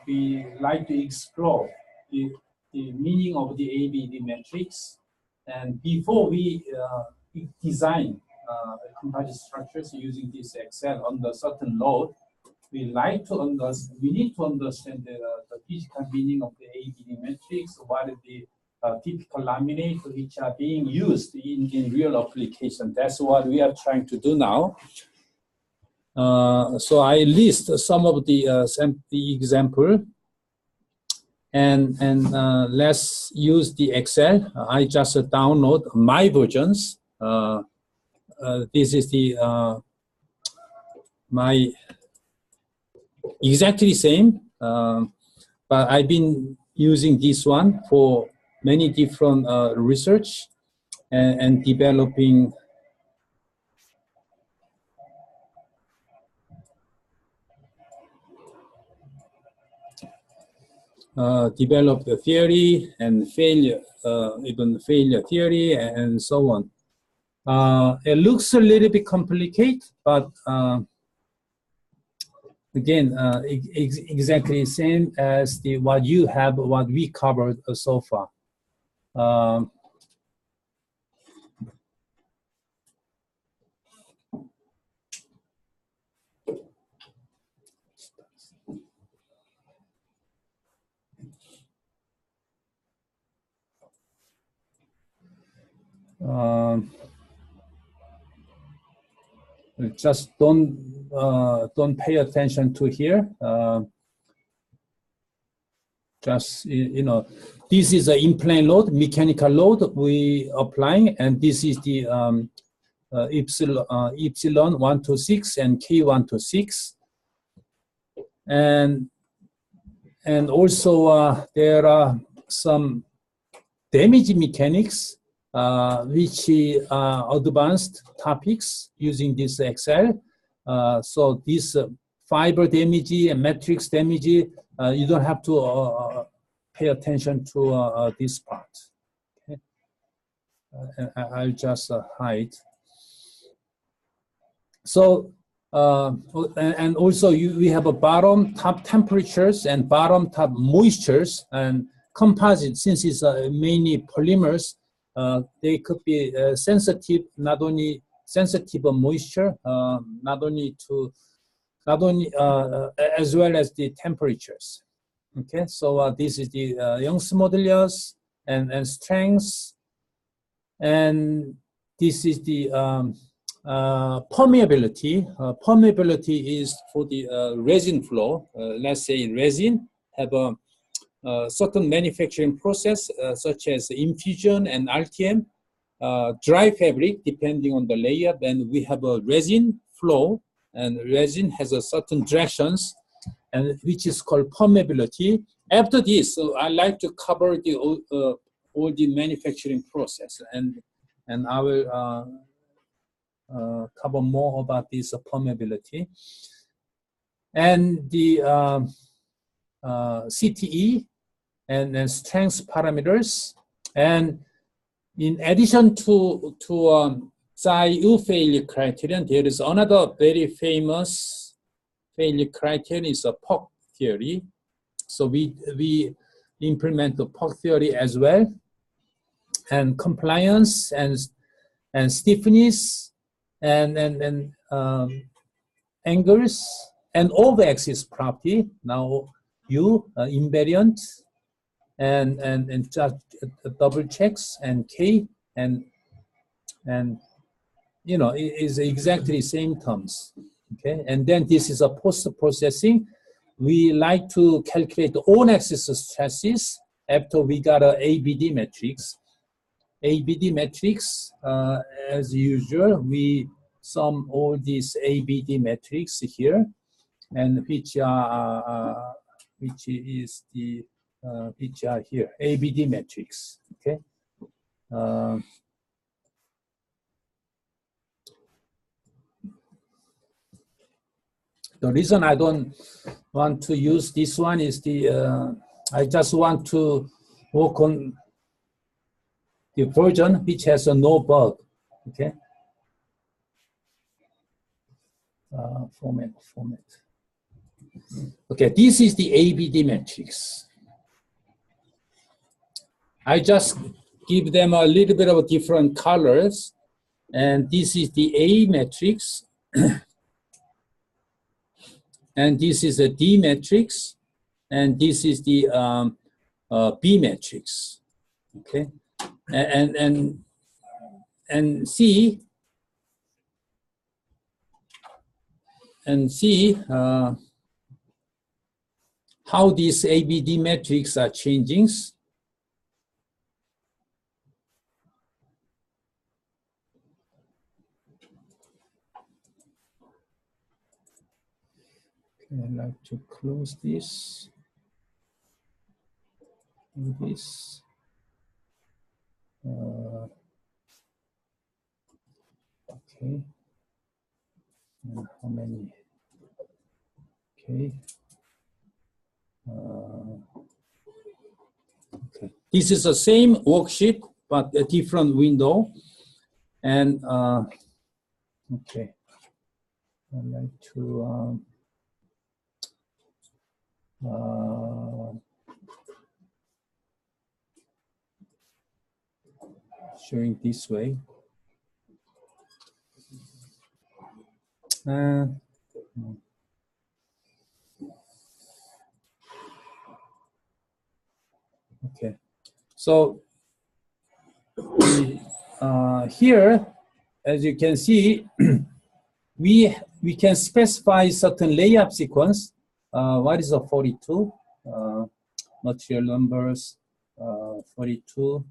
[SPEAKER 1] we like to explore the meaning of the ABD matrix. And before we design composite structures using this Excel under certain load, we need to understand the physical meaning of the ABD matrix, what is the typical laminate which are being used in real application. That's what we are trying to do now. So I list some of the example, and let's use the Excel. I just download my versions. This is the my exactly same, but I've been using this one for many different research and developing develop the theory and failure, even failure theory and so on. It looks a little bit complicated, but again, exactly same as what we covered so far. Just don't pay attention to here. Just, you know, this is an in-plane load, mechanical load we applying, and this is the epsilon 1 to 6 and K1 to 6. And also there are some damage mechanics which advanced topics using this Excel. So this fiber damage and matrix damage, you don't have to pay attention to this part. Okay. I'll just hide. So, and also we have a bottom top temperatures and bottom top moistures, and composite, since it's mainly polymers, they could be sensitive, not only sensitive of moisture, not only as well as the temperatures. Okay, so this is the Young's modulus and strengths, and this is the permeability. Permeability is for the resin flow. Let's say resin have a certain manufacturing process such as infusion and RTM, dry fabric depending on the layer. Then we have a resin flow, and resin has a certain directions, and which is called permeability. After this, so I like to cover the all the manufacturing process, and I will cover more about this permeability and the CTE and strength parameters. And in addition to Tsai-Yu failure criterion, there is another very famous failure criterion is a POC theory. So we implement the POC theory as well, and compliance and stiffness and angles and over-axis property. Now invariant and just double checks and K and you know, it is exactly same terms. Okay, and then this is a post-processing. We like to calculate the on-axis stresses after we got a ABD matrix. ABD matrix, as usual, we sum all these ABD matrix here, and which are here, ABD matrix. Okay. The reason I don't want to use this one is I just want to work on the version which has a no bug. Okay. Format. Okay, this is the ABD matrix. I just give them a little bit of different colors, and this is the A matrix. And this is a D matrix, and this is the B matrix. Okay, and see how these ABD matrix are changing. I'd like to close this. This. Okay. And how many? Okay. Okay. This is the same worksheet, but a different window. And okay. I'd like to showing this way. Okay, so here, as you can see, we can specify certain layup sequence. What is a 42? Material numbers, 42.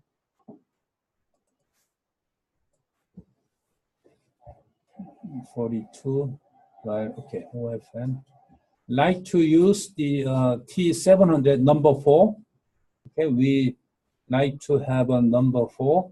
[SPEAKER 1] Right, okay, OFN. Like to use the T700 number 4. Okay, we like to have a number 4.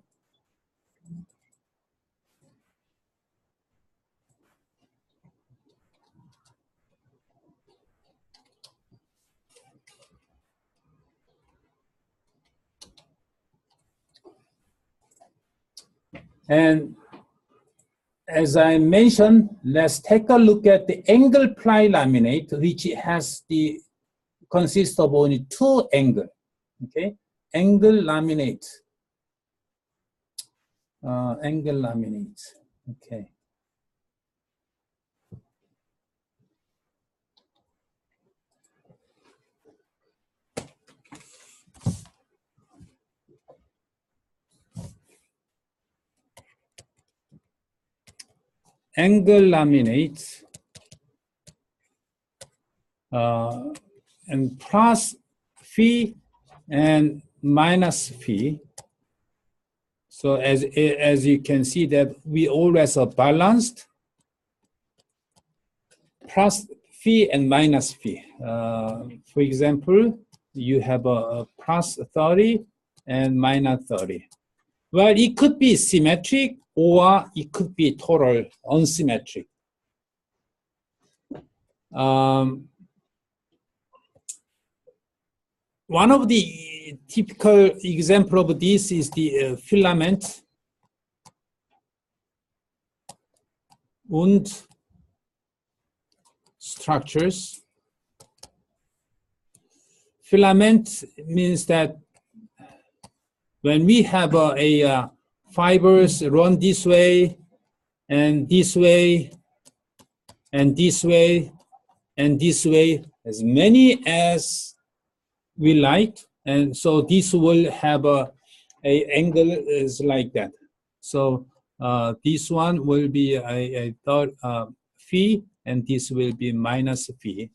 [SPEAKER 1] And as I mentioned, let's take a look at the angle ply laminate, which has consists of only 2 angles. Okay, angle laminate. Angle laminate. Okay. Angle laminate and plus phi and minus phi. So as you can see that we always are balanced. plus phi and minus phi. For example, you have a plus 30 and minus 30. Well, it could be symmetric or it could be total unsymmetric. One of the typical example of this is the filament wound structures. Filament means that when we have a fibers run this way and this way and this way and this way, as many as we like, and so this will have a angle is like that. So this one will be a third phi, and this will be minus phi.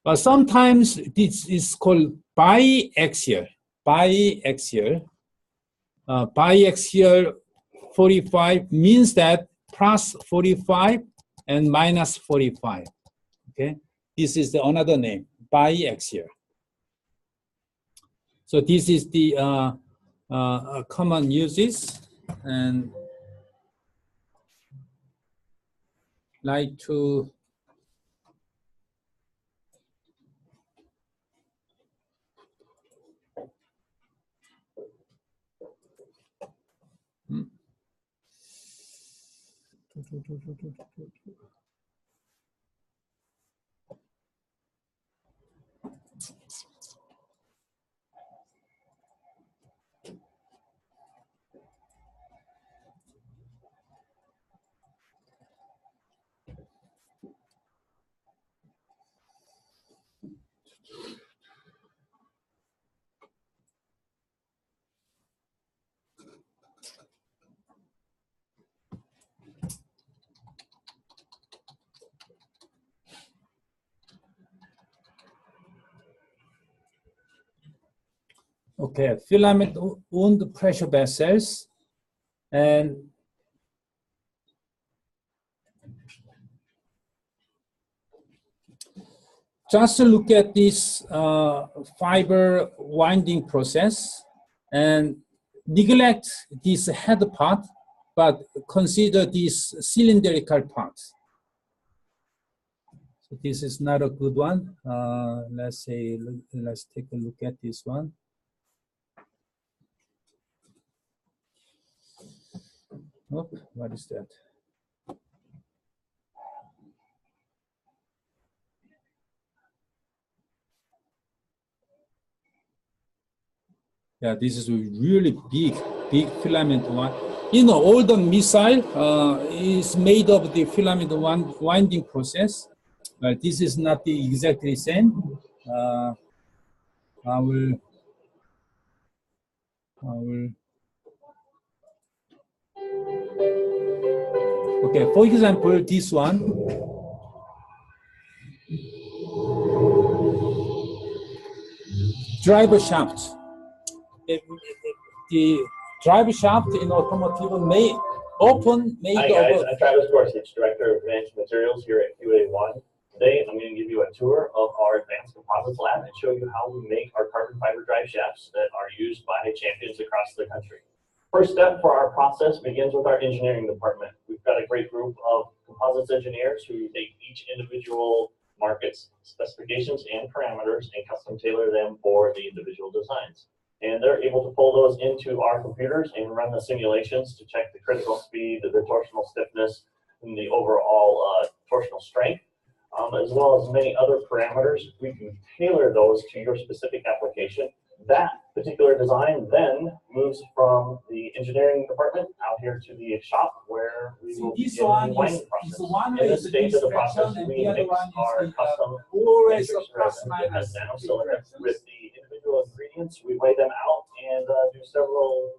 [SPEAKER 1] But sometimes this is called biaxial. Biaxial 45 means that plus 45 and minus 45. Okay, this is another name, biaxial. So this is the common uses, and like to okay, filament wound pressure vessels, and just look at this fiber winding process and neglect this head part, but consider this cylindrical part. So this is not a good one. Let's say, let's take a look at this one. Oh, what is that? Yeah, this is a really big filament one. You know, all the missile is made of the filament winding process. But this is not the exactly same. I will. Okay, for example, this one. Driver shaft. The driver shaft in automotive made
[SPEAKER 2] Hi guys, I'm Travis Gorsuch, Director of Advanced Materials here at QA1. Today I'm going to give you a tour of our Advanced Composites lab and show you how we make our carbon fiber drive shafts that are used by champions across the country. First step for our process begins with our engineering department. We've got a great group of composites engineers who take each individual market's specifications and parameters and custom tailor them for the individual designs. And they're able to pull those into our computers and run the simulations to check the critical speed, the torsional stiffness, and the overall torsional strength, as well as many other parameters. We can tailor those to your specific application. That particular design then moves from the engineering department out here to the shop where we will begin the winding process. In this stage of the process, we mix our custom mixers that has nanosilica with the individual ingredients. We weigh them out and do several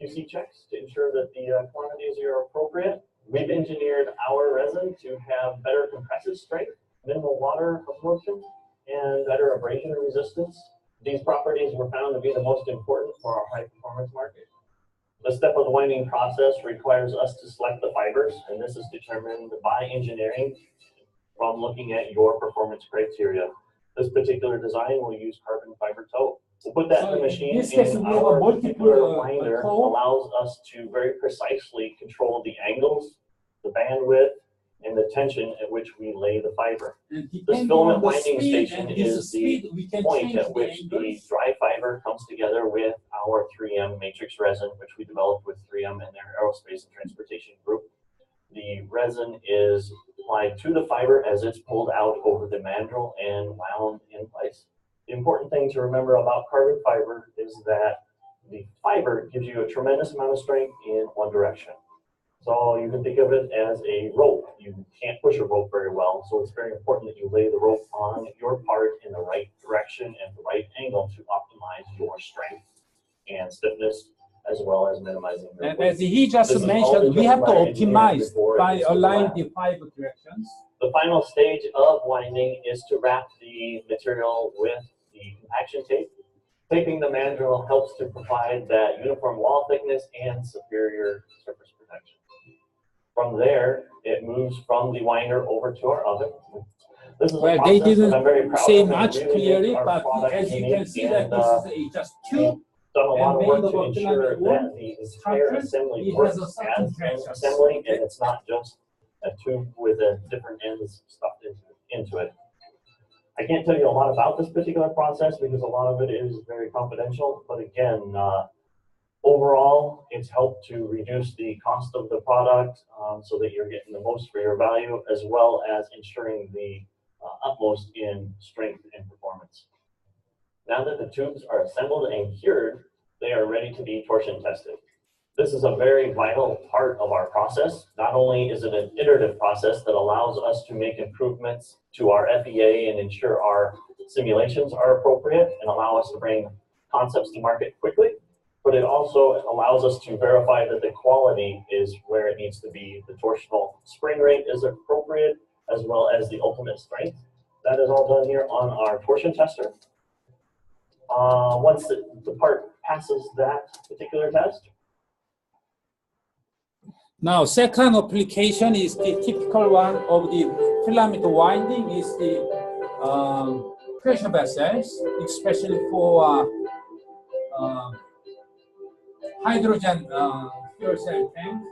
[SPEAKER 2] QC checks to ensure that the quantities are appropriate. We've engineered our resin to have better compressive strength, minimal water absorption, and better abrasion resistance. These properties were found to be the most important for our high performance market. The step of the winding process requires us to select the fibers, and this is determined by engineering from looking at your performance criteria. This particular design will use carbon fiber toe. We'll put that in the machine, and our particular winder allows us to very precisely control the angles, the bandwidth, and the tension at which we lay the fiber. This filament winding station is the point at which the dry fiber comes together with our 3M matrix resin, which we developed with 3M and their aerospace and transportation group. The resin is applied to the fiber as it's pulled out over the mandrel and wound in place. The important thing to remember about carbon fiber is that the fiber gives you a tremendous amount of strength in one direction. So you can think of it as a rope. You can't push a rope very well, so it's very important that you lay the rope on your part in the right direction and the right angle to optimize your strength and stiffness, as well as minimizing your weight.
[SPEAKER 1] As he just mentioned, we have to optimize by aligning the fiber directions.
[SPEAKER 2] The final stage of winding is to wrap the material with the compaction tape. Taping the mandrel helps to provide that uniform wall thickness and superior surface protection. From there, it moves from the winder over to our oven. This is
[SPEAKER 1] well, they didn't say much clearly, but as you can see that this is just tube.
[SPEAKER 2] Done a lot of work to ensure that the entire assembly works as an assembly, and it's not just a tube with different ends stuffed into it. I can't tell you a lot about this particular process because a lot of it is very confidential, but again, overall, it's helped to reduce the cost of the product so that you're getting the most for your value, as well as ensuring the utmost in strength and performance. Now that the tubes are assembled and cured, they are ready to be torsion tested. This is a very vital part of our process. Not only is it an iterative process that allows us to make improvements to our FEA and ensure our simulations are appropriate and allow us to bring concepts to market quickly, but it also allows us to verify that the quality is where it needs to be. The torsional spring rate is appropriate, as well as the ultimate strength. That is all done here on our torsion tester. Once the part passes that particular test.
[SPEAKER 1] Now, second application is the typical one of the filament winding is the pressure vessels, especially for hydrogen fuel cell tank.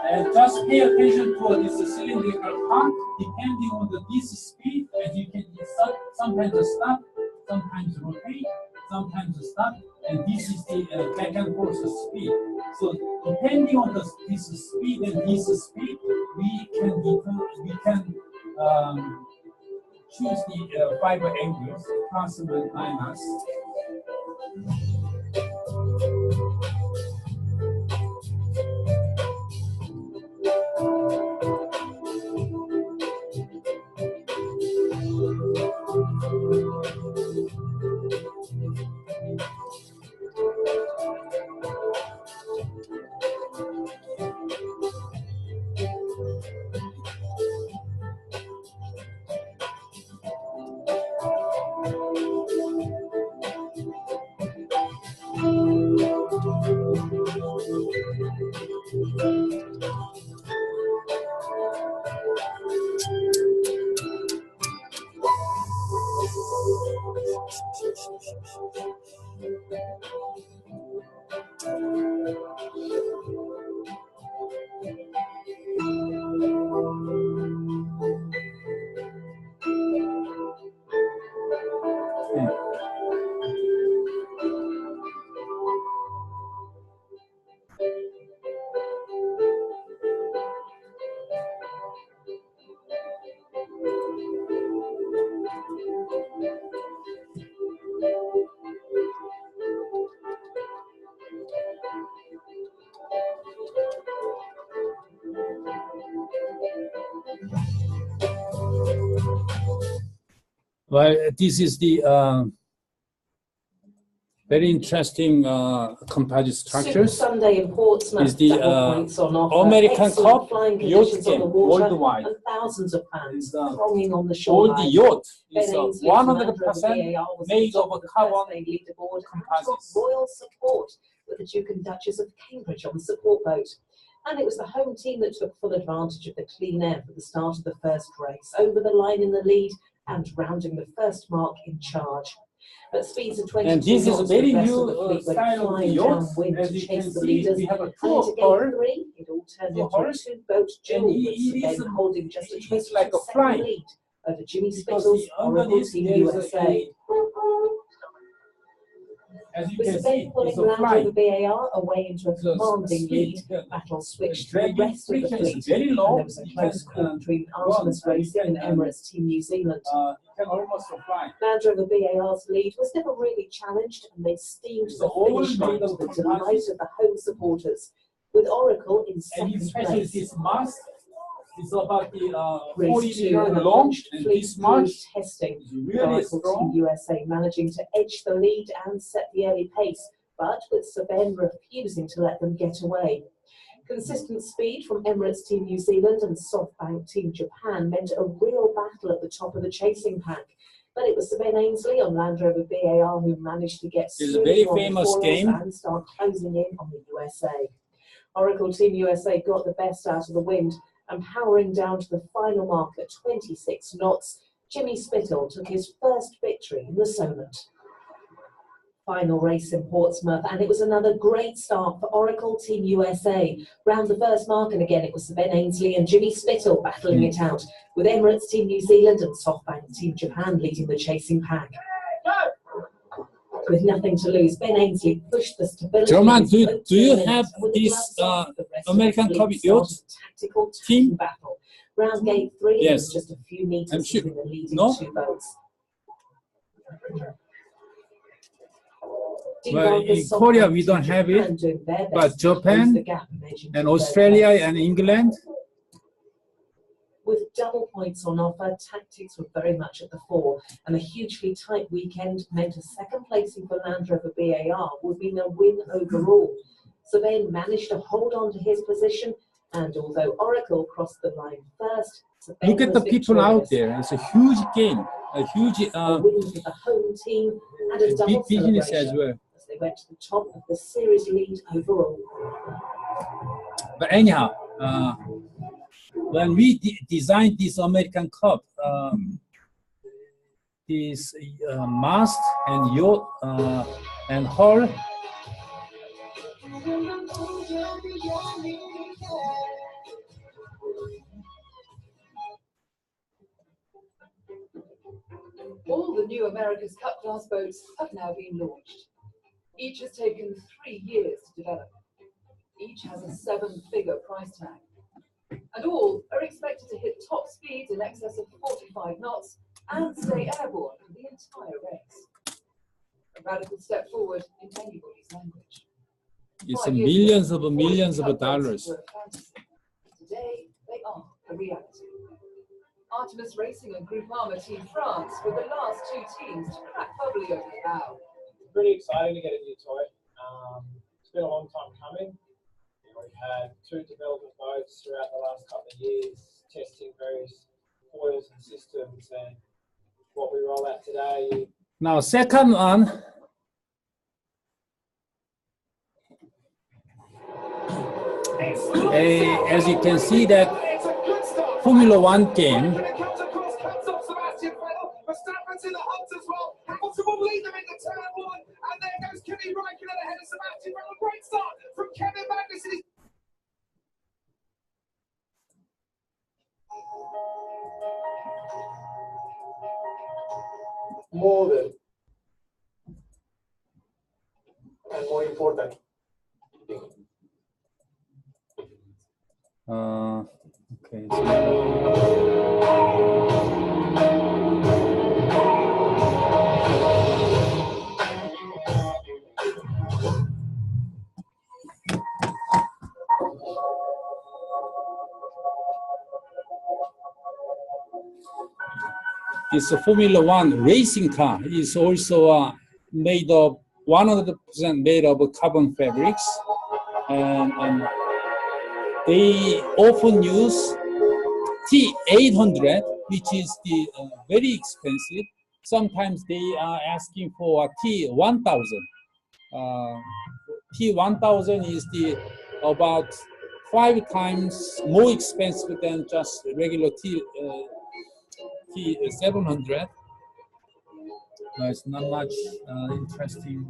[SPEAKER 1] And just pay attention to this cylindrical part, depending on this speed, as you can sometimes stop, sometimes rotate, sometimes stop, and this is the back and forth speed. So depending on this speed and this speed, we can choose the fiber angles, plus and minus. Well, this is the very interesting composite structures.
[SPEAKER 3] Sunday in Portsmouth
[SPEAKER 1] is the American Cup yacht game worldwide.
[SPEAKER 3] And thousands of fans thronging on the shore.
[SPEAKER 1] All the yacht is 100% made of carbon composites.
[SPEAKER 3] Royal support with the Duke and Duchess of Cambridge on the support boat. And it was the home team that took full advantage of the clean air for the start of the first race, over the line in the lead and rounding the first mark in charge. At speeds of 22
[SPEAKER 1] and this is a very
[SPEAKER 3] knots,
[SPEAKER 1] new style of the yacht. As you can see, we have a two hull.
[SPEAKER 3] It all turned into a two-boat duel, with Ben holding just a 22-second lead over Jimmy Spittle's Oracle Team USA.
[SPEAKER 1] As you
[SPEAKER 3] With
[SPEAKER 1] can
[SPEAKER 3] Spain
[SPEAKER 1] see,
[SPEAKER 3] pulling
[SPEAKER 1] it's a
[SPEAKER 3] round
[SPEAKER 1] fly.
[SPEAKER 3] over VAR away into a commanding lead, battle switched to the rest of the fleet.
[SPEAKER 1] Very low.
[SPEAKER 3] And there was a close call between Artemis Racing and Emirates Team New Zealand.
[SPEAKER 1] You can almost fly.
[SPEAKER 3] Land Rover VAR's lead was never really challenged, and they steamed to the finish line to the delight of the home supporters, with Oracle in second
[SPEAKER 1] And especially
[SPEAKER 3] place.
[SPEAKER 1] this mast is about the 40
[SPEAKER 3] Race 2
[SPEAKER 1] meter long, and
[SPEAKER 3] fleet
[SPEAKER 1] this much
[SPEAKER 3] testing.
[SPEAKER 1] is really
[SPEAKER 3] Oracle
[SPEAKER 1] strong.
[SPEAKER 3] Team USA managing to edge the lead and set the early pace, but with Sabine refusing to let them get away. Consistent speed from Emirates Team New Zealand and SoftBank Team Japan meant a real battle at the top of the chasing pack. But it was Sabine Ainsley on Land Rover VAR who managed to get
[SPEAKER 1] It's a very
[SPEAKER 3] on the
[SPEAKER 1] famous
[SPEAKER 3] foils
[SPEAKER 1] game.
[SPEAKER 3] and start closing in on the USA. Oracle Team USA got the best out of the wind, and powering down to the final mark at 26 knots, Jimmy Spittle took his first victory in the Solent. Final race in Portsmouth, and it was another great start for Oracle Team USA. Round the first mark, and again it was Ben Ainsley and Jimmy Spittle battling it out, with Emirates Team New Zealand and SoftBank Team Japan leading the chasing pack. With nothing to lose, Ben Ainsley pushed the stability.
[SPEAKER 1] German, do you have this American Cup yacht team?
[SPEAKER 3] Battle. Round gate 3,
[SPEAKER 1] Yes.
[SPEAKER 3] was just a few meters
[SPEAKER 1] Sure.
[SPEAKER 3] between the leading
[SPEAKER 1] No?
[SPEAKER 3] two boats.
[SPEAKER 1] Well, in Korea we don't have it, but Japan and Australia and England.
[SPEAKER 3] With double points on offer, tactics were very much at the fore, and a hugely tight weekend meant a second placing for Land Rover VAR would mean a win overall. Sabine managed to hold on to his position, and although Oracle crossed the line first, Sabine
[SPEAKER 1] Look at the
[SPEAKER 3] was
[SPEAKER 1] people out
[SPEAKER 3] victorious.
[SPEAKER 1] there. It's a huge game, a huge
[SPEAKER 3] A win for the home team and a double
[SPEAKER 1] big business as
[SPEAKER 3] celebration
[SPEAKER 1] well.
[SPEAKER 3] as they went to the top of the series lead overall.
[SPEAKER 1] But anyhow, when we designed this American Cup, this mast and yacht and hull,
[SPEAKER 4] All the new America's Cup class boats have now been launched. Each has taken 3 years to develop. Each has a 7-figure price tag. And all are expected to hit top speeds in excess of 45 knots and stay airborne for the entire race. A radical step forward in anybody's language.
[SPEAKER 1] it's
[SPEAKER 4] 5 years
[SPEAKER 1] millions
[SPEAKER 4] ago,
[SPEAKER 1] of millions
[SPEAKER 4] all
[SPEAKER 1] of
[SPEAKER 4] the cup boats
[SPEAKER 1] dollars.
[SPEAKER 4] were a fantasy. Today, they are a reality. Artemis Racing and Group Armour Team France were the last 2 teams to crack bubbly over the bow.
[SPEAKER 5] Pretty exciting to get a new toy. It's been a long time coming. We've had 2 development boats throughout the last couple of years, testing various foils and systems, and what we roll out today.
[SPEAKER 1] Now, second one, as you can see that Formula One game.
[SPEAKER 5] More than and more important.
[SPEAKER 1] Okay. this Formula One racing car is also made of 100% made of carbon fabrics, and they often use T800, which is the very expensive. Sometimes they are asking for T1000. T1000 is the about 5 times more expensive than just regular T700. It's not much interesting.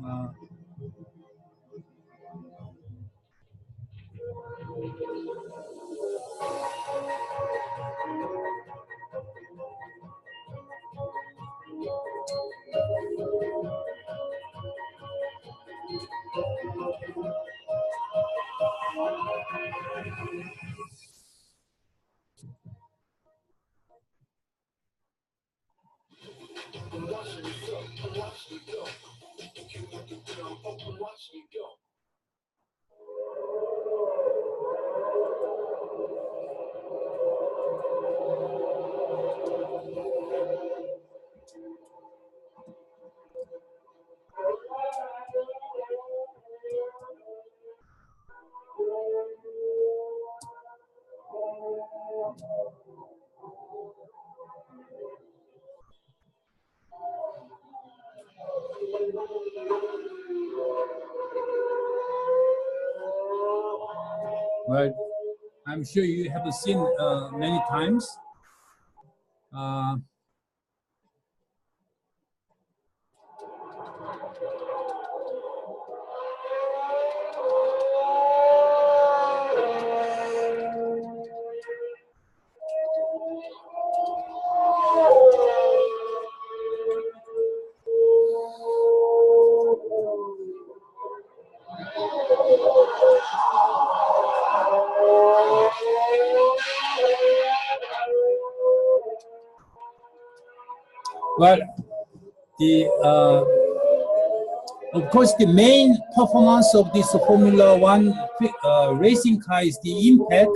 [SPEAKER 1] Well, I'm sure you have seen many times. Well, of course, the main performance of this Formula One racing car is the impact,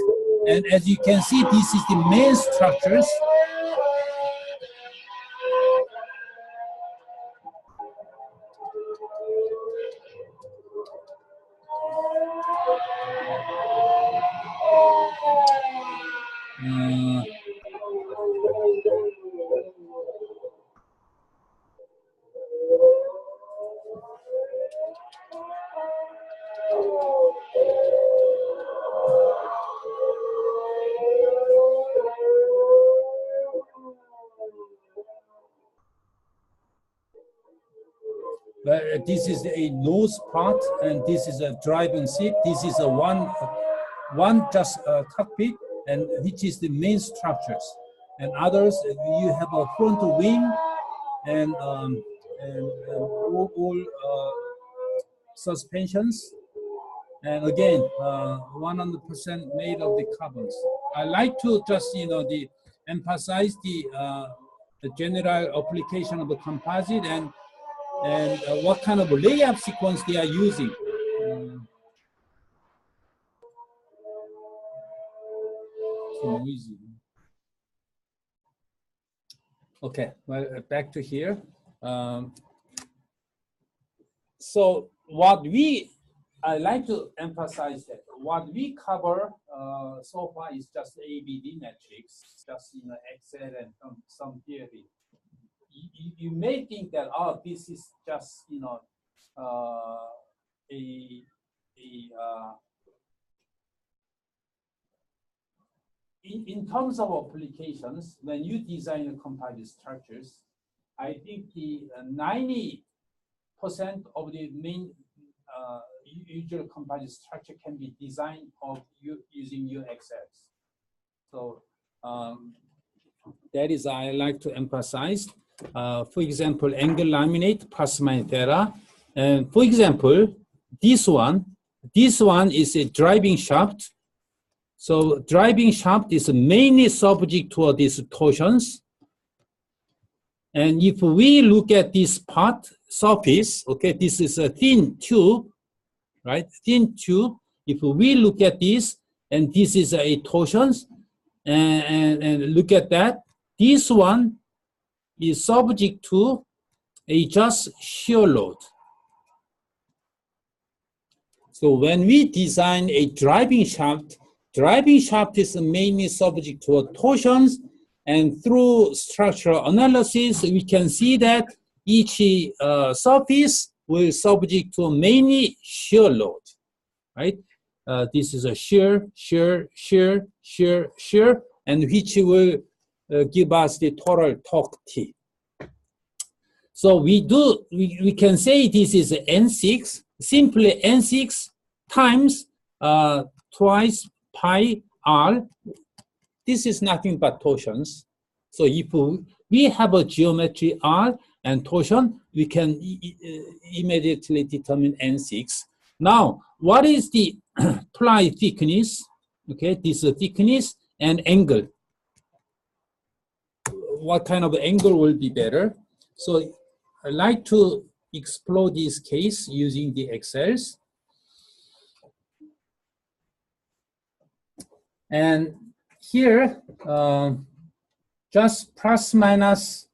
[SPEAKER 1] and as you can see, this is the main structures. This is a nose part, and this is a driving seat. This is a one just cockpit, and which is the main structures. And others, you have a front wing, and all suspensions, and again 100% made of the carbons. I like to just emphasize the general application of the composite and what kind of layup sequence they are using. So noisy. Okay, well, back to here. So I like to emphasize that what we cover so far is just ABD matrix, just Excel and some theory. You may think that this is just in terms of applications, when you design composite structures, I think the 90% of the main usual composite structure can be designed using UXLs. So that is I like to emphasize. For example, angle laminate, +- theta. And for example, this one is a driving shaft. So driving shaft is mainly subject to these torsions. And if we look at this part surface, okay, this is a thin tube, right? Thin tube. If we look at this, and this is a torsions, and look at that, this one is subject to a just shear load. So when we design a driving shaft is mainly subject to torsions, and through structural analysis, we can see that each surface will subject to mainly shear load, right? This is a shear, and which will give us the total torque T. So we can say this is N6, simply N6 times twice pi R. This is nothing but torsions. So if we have a geometry R and torsion, we can immediately determine N6. Now, what is the ply thickness? Okay, this is thickness and angle. What kind of angle will be better? So I'd like to explore this case using the Excels. And here, just plus minus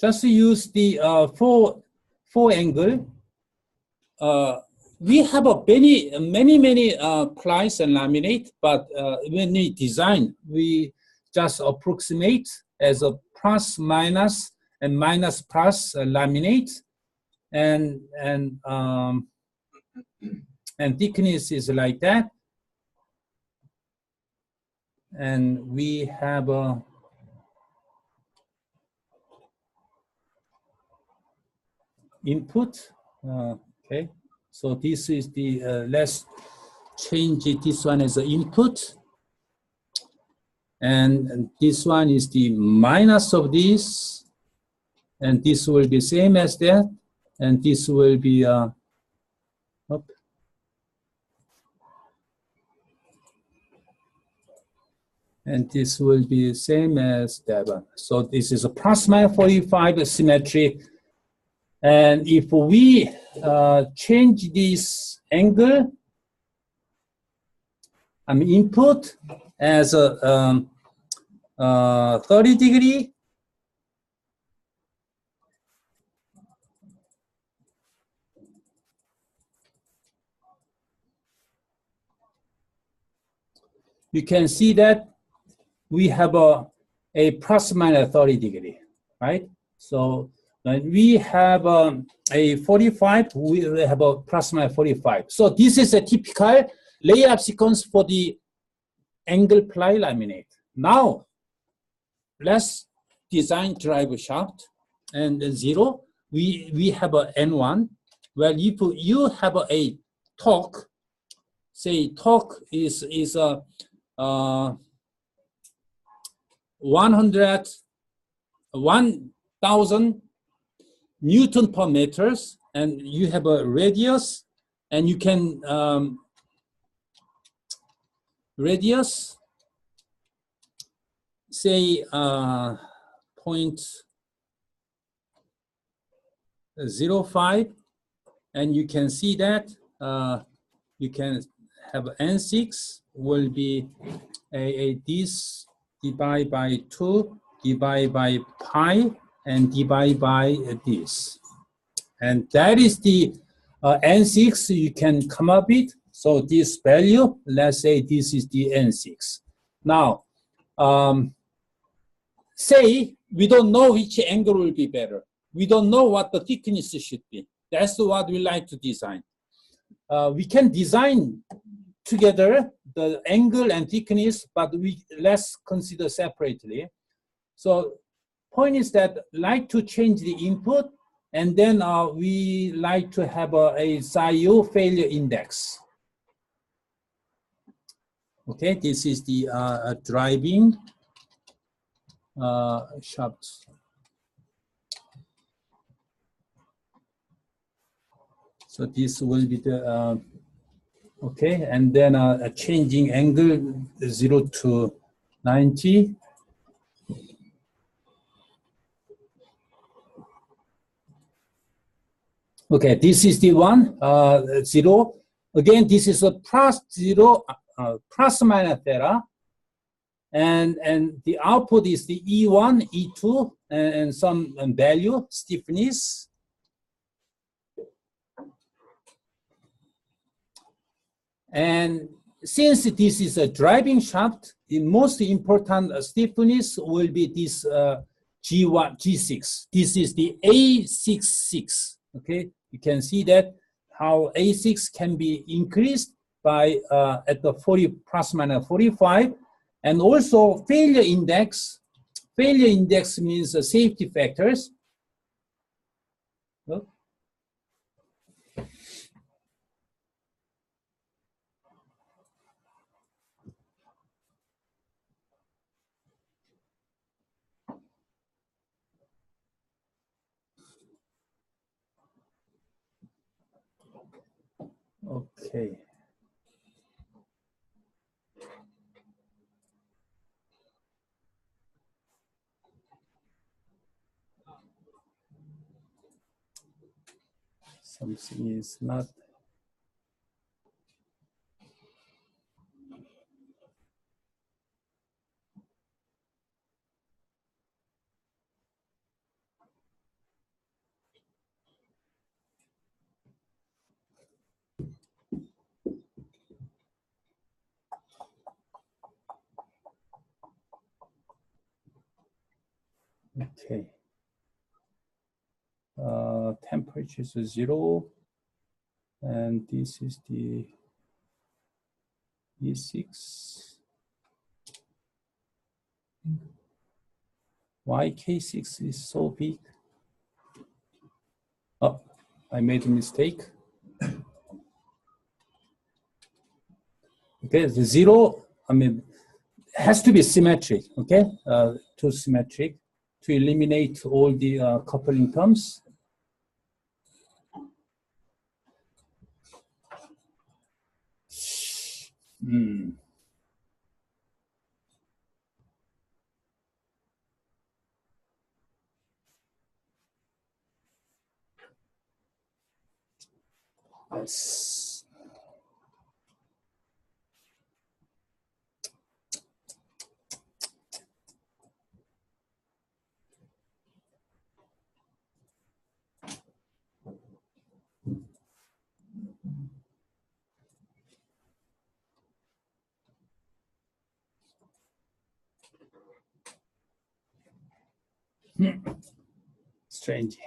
[SPEAKER 1] just to use the four angle. We have a many plies and laminate, but when we design, we just approximate as a plus minus and minus plus laminate, and thickness is like that, and we have a input. Okay, so this is the let's change this one as an input, and this one is the minus of this, and this will be same as that, and this will be and this will be same as that one. So this is a plus minus 45 symmetric. And if we change this angle, input as a 30 degree, you can see that we have a plus minus 30 degree, right? So when we have a 45, we have a plus minus 45. So this is a typical layout sequence for the angle ply laminate. Now, let's design drive shaft and 0. We have a N1. Well, if you have a torque, say torque is 1,000 Newton per meters, and you have a radius, and you can radius say 0.05, and you can see that you can have N6 will be this divided by 2 divided by pi and divided by this, and that is the N6 you can come up with. So this value, let's say this is the N6. Now, say we don't know which angle will be better. We don't know what the thickness should be. That's what we like to design. We can design together the angle and thickness, but let's consider separately. So point is that like to change the input, and then we like to have a SIU failure index. Okay, this is the driving shaft. So this will be the okay, and then a changing angle 0 to 90. Okay, this is the one 0. Again, this is a plus 0 plus minus theta, and the output is the E1, E2, and some value, stiffness. And since this is a driving shaft, the most important stiffness will be this G1, G6. This is the A66. Okay, you can see that how A6 can be increased by at the 40 plus minus 45, and also failure index. Failure index means safety factors. Oh. Okay. Something is not. Okay. Temperature is 0, and this is the E6. Why K6 is so big? Oh, I made a mistake. Okay, the 0, I mean, has to be symmetric, okay? To symmetric to eliminate all the coupling terms. Yes. Strange.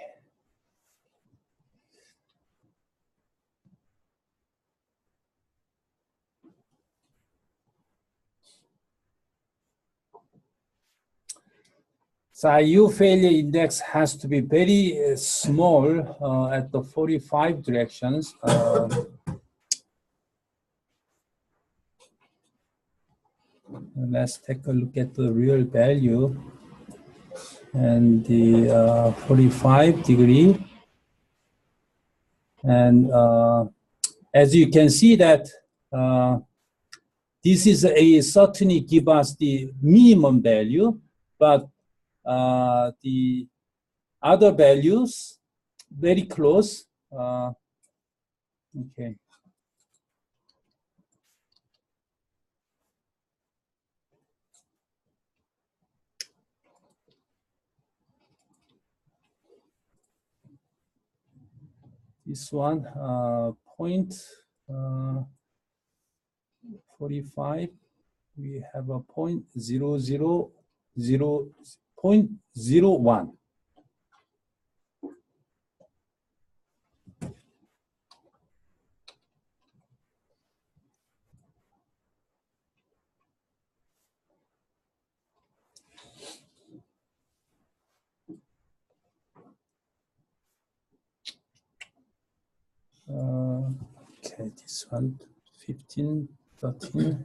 [SPEAKER 1] So IU failure index has to be very small at the 45 directions. Let's take a look at the real value and the 45 degree. And as you can see that this is certainly give us the minimum value, but the other values very close. Okay. This one, point 45, we have a point 0.01. Okay, this one, 15, 13.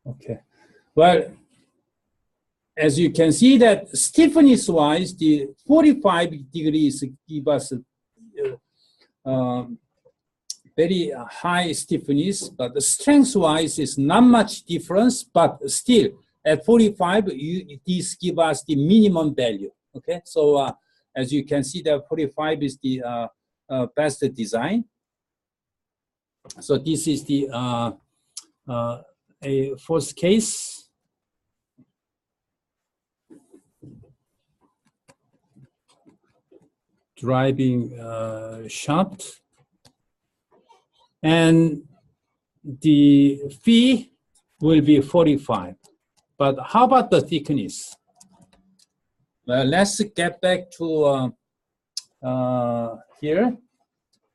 [SPEAKER 1] Okay, well, as you can see that stiffness-wise, the 45 degrees give us very high stiffness, but the strength-wise is not much difference, but still at 45, this give us the minimum value. Okay, so as you can see, that 45 is the best design. So this is the a first case. Driving shaft. And the fee will be 45. But how about the thickness? Well, let's get back to here.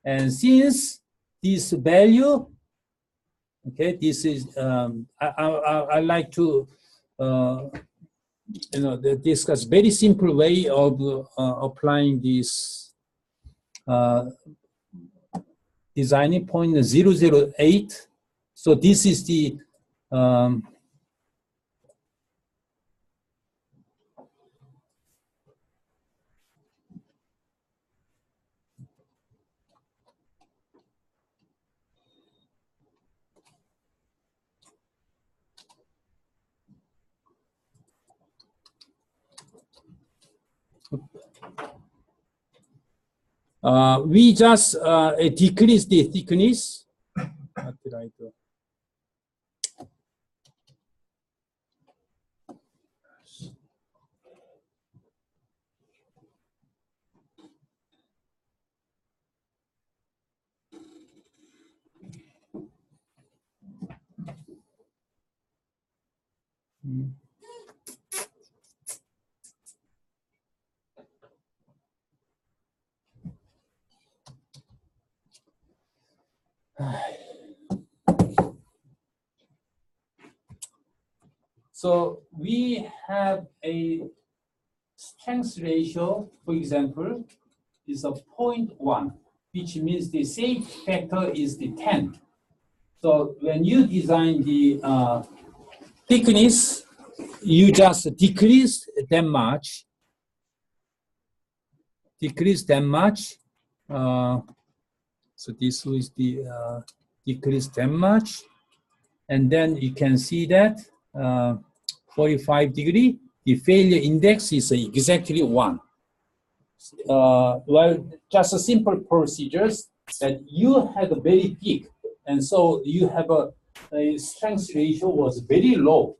[SPEAKER 1] And since this value, okay, this is, I like to, discuss very simple way of applying this designing point 008. So this is the we just decrease the thickness. What did I do? So we have a strength ratio, for example, is a 0.1, which means the safety factor is the 10. So when you design the thickness, you just decrease that much. Decrease that much. So this is the decrease that much. And then you can see that 45 degree, the failure index is exactly 1. Well, just a simple procedures that you had a very big, and so you have a strength ratio was very low.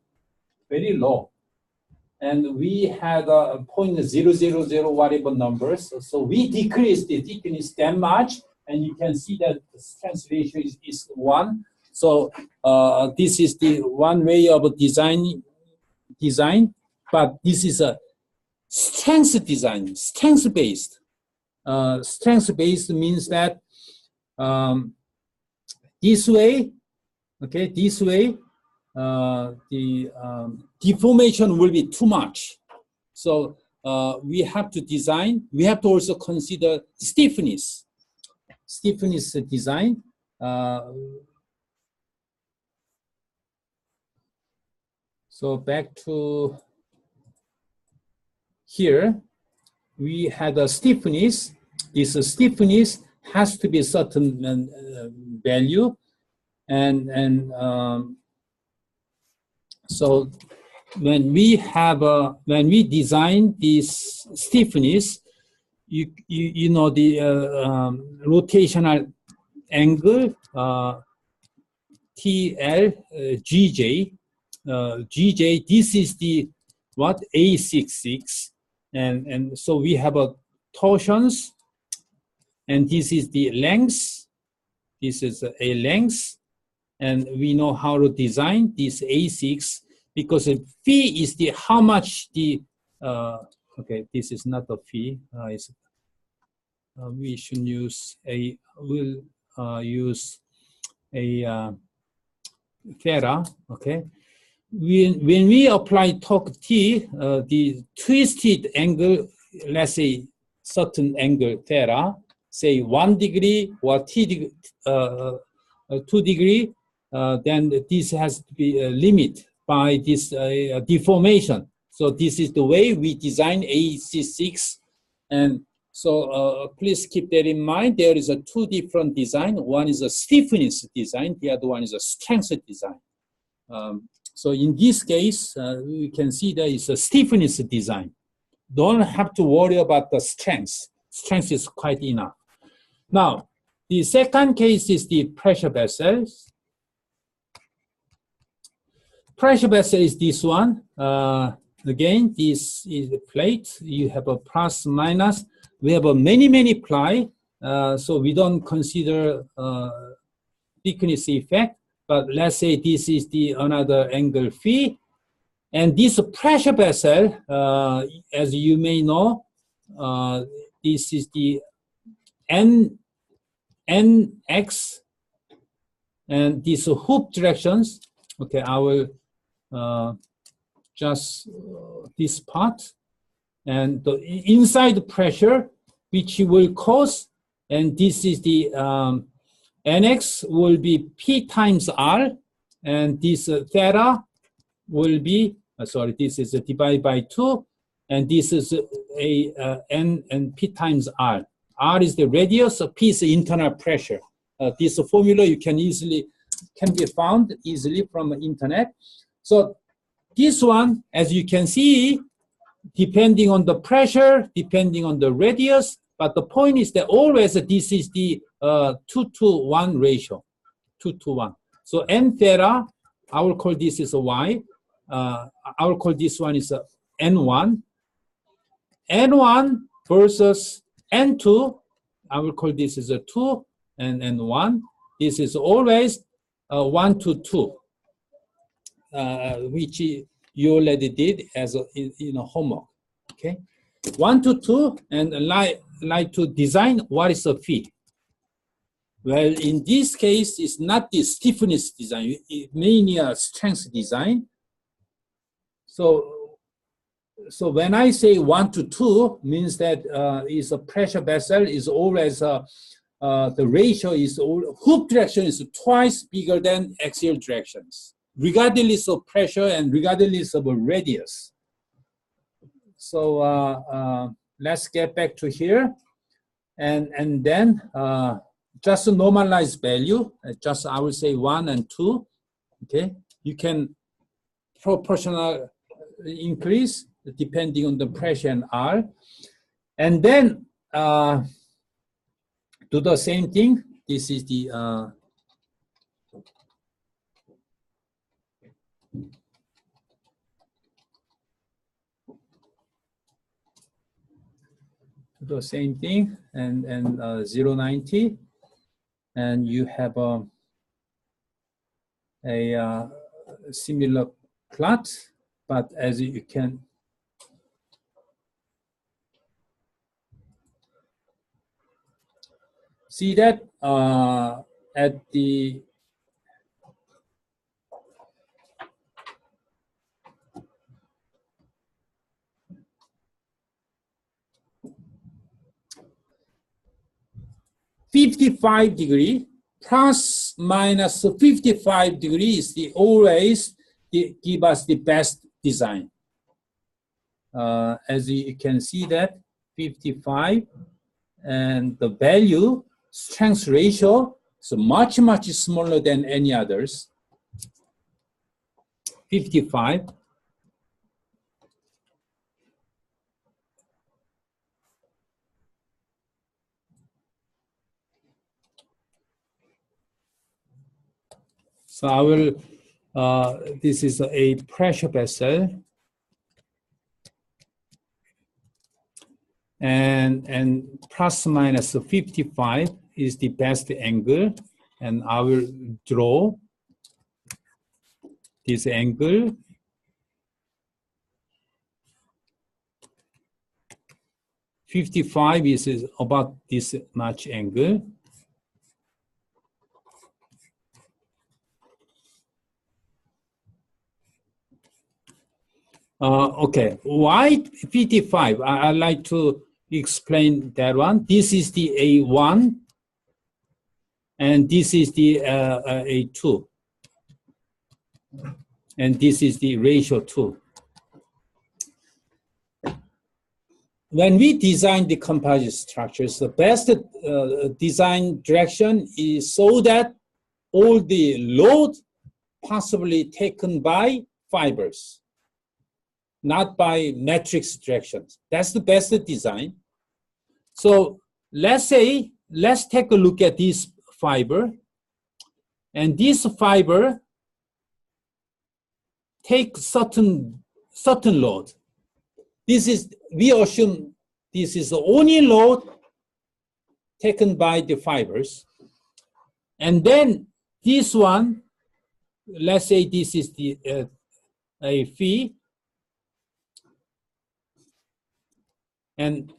[SPEAKER 1] And we had a 0.000 whatever numbers. So we decreased the thickness that much, and you can see that the strength ratio is 1. So this is the one way of design, but this is a strength design, strength-based. Strength-based means that this way, okay, this way, the deformation will be too much. So we have to design, we have to also consider stiffness. Stiffness design. So back to here, we had a stiffness. This stiffness has to be a certain value, and so when we design this stiffness, you know the rotational angle GJ. GJ, this is the what A66, and so we have a torsions, and this is the length. This is a length, and we know how to design this A6 because the phi is the how much the okay. This is not a phi. We should use a use a theta. Okay. When we apply torque T, the twisted angle, let's say certain angle theta, say 1 degree or 2 degree, then this has to be a limit by this deformation. So this is the way we design AC6. And so please keep that in mind. There is a 2 different design. One is a stiffness design. The other one is a strength design. So in this case, we can see that it's a stiffness design. Don't have to worry about the strength. Strength is quite enough. Now, The second case is the pressure vessels. Pressure vessel is this one. Again, this is the plate. You have a plus, minus. We have a many ply, so we don't consider thickness effect. But let's say this is the another angle phi. And this pressure vessel, as you may know, this is the NX, and these hoop directions. Okay, I will just this part, and the inside pressure, which will cause, and this is the NX will be P times R, and this theta will be, sorry, this is divided by 2, and this is a N and P times R. R is the radius, P is the internal pressure. This formula can be found easily from the internet. So this one, as you can see, depending on the pressure, depending on the radius, but the point is that always this is the 2-to-1 ratio, 2-to-1. So N theta, I will call this is a Y. I will call this one is a N1. N1 versus N2, I will call this is a 2 and N1. This is always 1-to-2, which you already did as a homework. Okay, 1-to-2, and like to design what is a phi. Well, in this case, it's not the stiffness design, it mainly a strength design. So when I say 1-to-2, means that is a pressure vessel is always the ratio is hoop direction is twice bigger than axial directions, regardless of pressure and regardless of a radius. So let's get back to here, and then just a normalized value. Just I will say 1 and 2. Okay, you can proportional increase depending on the pressure and R, and then do the same thing. This is the the same thing, and 0.90, and you have a similar plot, but as you can see that at the +55° -55° is the always give us the best design. As you can see that 55, and the value strength ratio is much smaller than any others. 55. So I will, this is a pressure vessel, and ±55 is the best angle, and I will draw this angle. +55 is about this much angle. Okay, why 55? I'd like to explain that one. This is the A1, and this is the A2, and this is the ratio 2. When we design the composite structures, the best design direction is so that all the load possibly taken by fibers, not by matrix directions. That's the best design. So let's say let's take a look at this fiber. And this fiber takes certain load. We assume this is the only load taken by the fibers. And then this one, let's say this is the a phi, and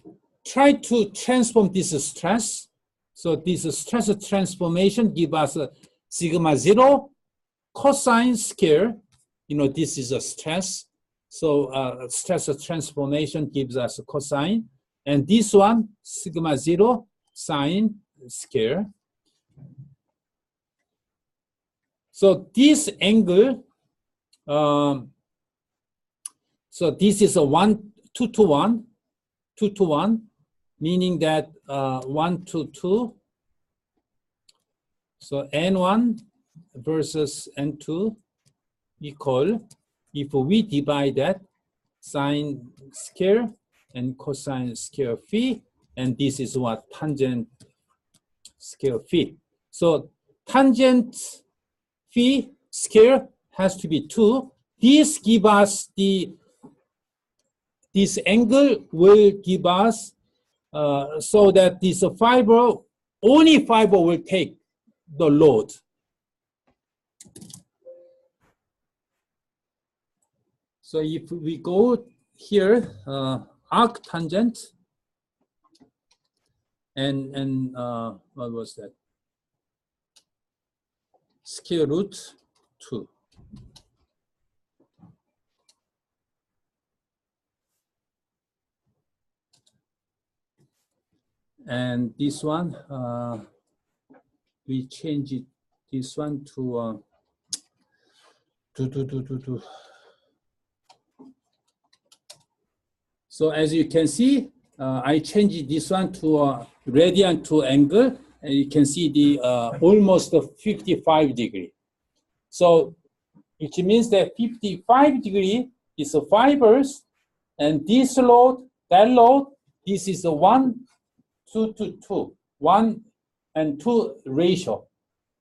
[SPEAKER 1] try to transform this stress. So this stress transformation gives us a sigma 0 cosine square. You know, this is a stress. So stress transformation gives us a cosine. And this one, sigma 0 sine square. So this angle, so this is a 2 to 1, 2 to 1, meaning that 1 to 2. So N1 versus N2 equal, if we divide that, sine square and cosine square phi, and this is what? Tangent square phi. So tangent phi square has to be 2. This give us this angle will give us so that this fiber, only fiber will take the load. So if we go here, arc tangent, and what was that? Square root 2. And this one, we change it, this one to So as you can see, I changed this one to radian to angle, and you can see the almost 55 degree. So which means that 55 degree is the fibers, and this load, that load, this is a 1 to 2, 1 and 2 ratio.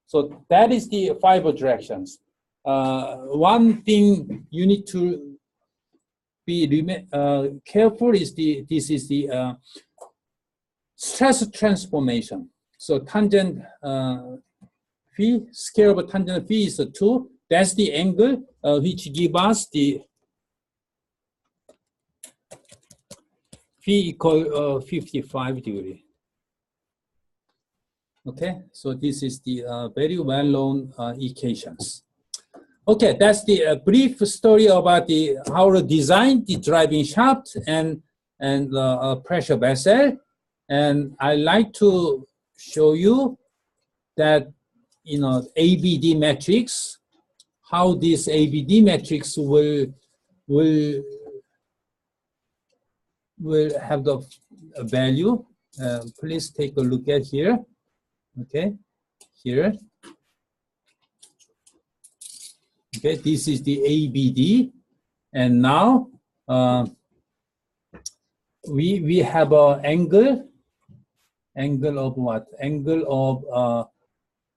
[SPEAKER 1] So that is the fiber directions. One thing you need to be careful is this is the stress transformation. So tangent phi, scale of tangent phi is 2. That's the angle which give us the phi equal 55 degree. Okay, so this is the very well-known equations. Okay, that's the brief story about how to design the driving shaft and pressure vessel. And I like to show you that, you know, ABD matrix, how this ABD matrix will have the value. Please take a look at here. Okay, here. Okay, this is the ABD, and now we have an angle of what? Angle of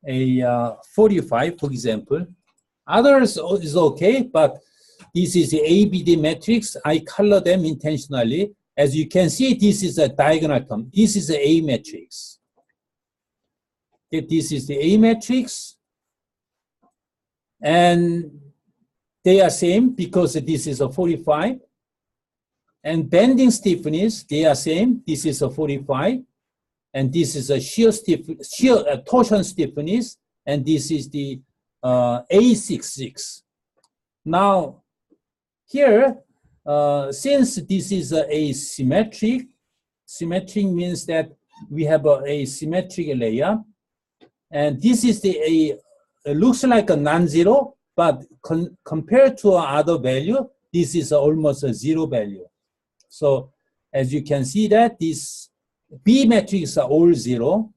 [SPEAKER 1] a 45, for example. Others is okay, but this is the ABD matrix. I color them intentionally. As you can see, this is a diagonal term. This is the A matrix. Okay, this is the A matrix. And they are same because this is a 45. And bending stiffness, they are same. This is a 45. And this is a shear torsion stiffness. And this is the A66. Now, here, since this is a symmetric means that we have a symmetric layer. And this is it looks like a non-zero, but compared to other value, this is almost a 0 value. So as you can see that these B matrices are all 0.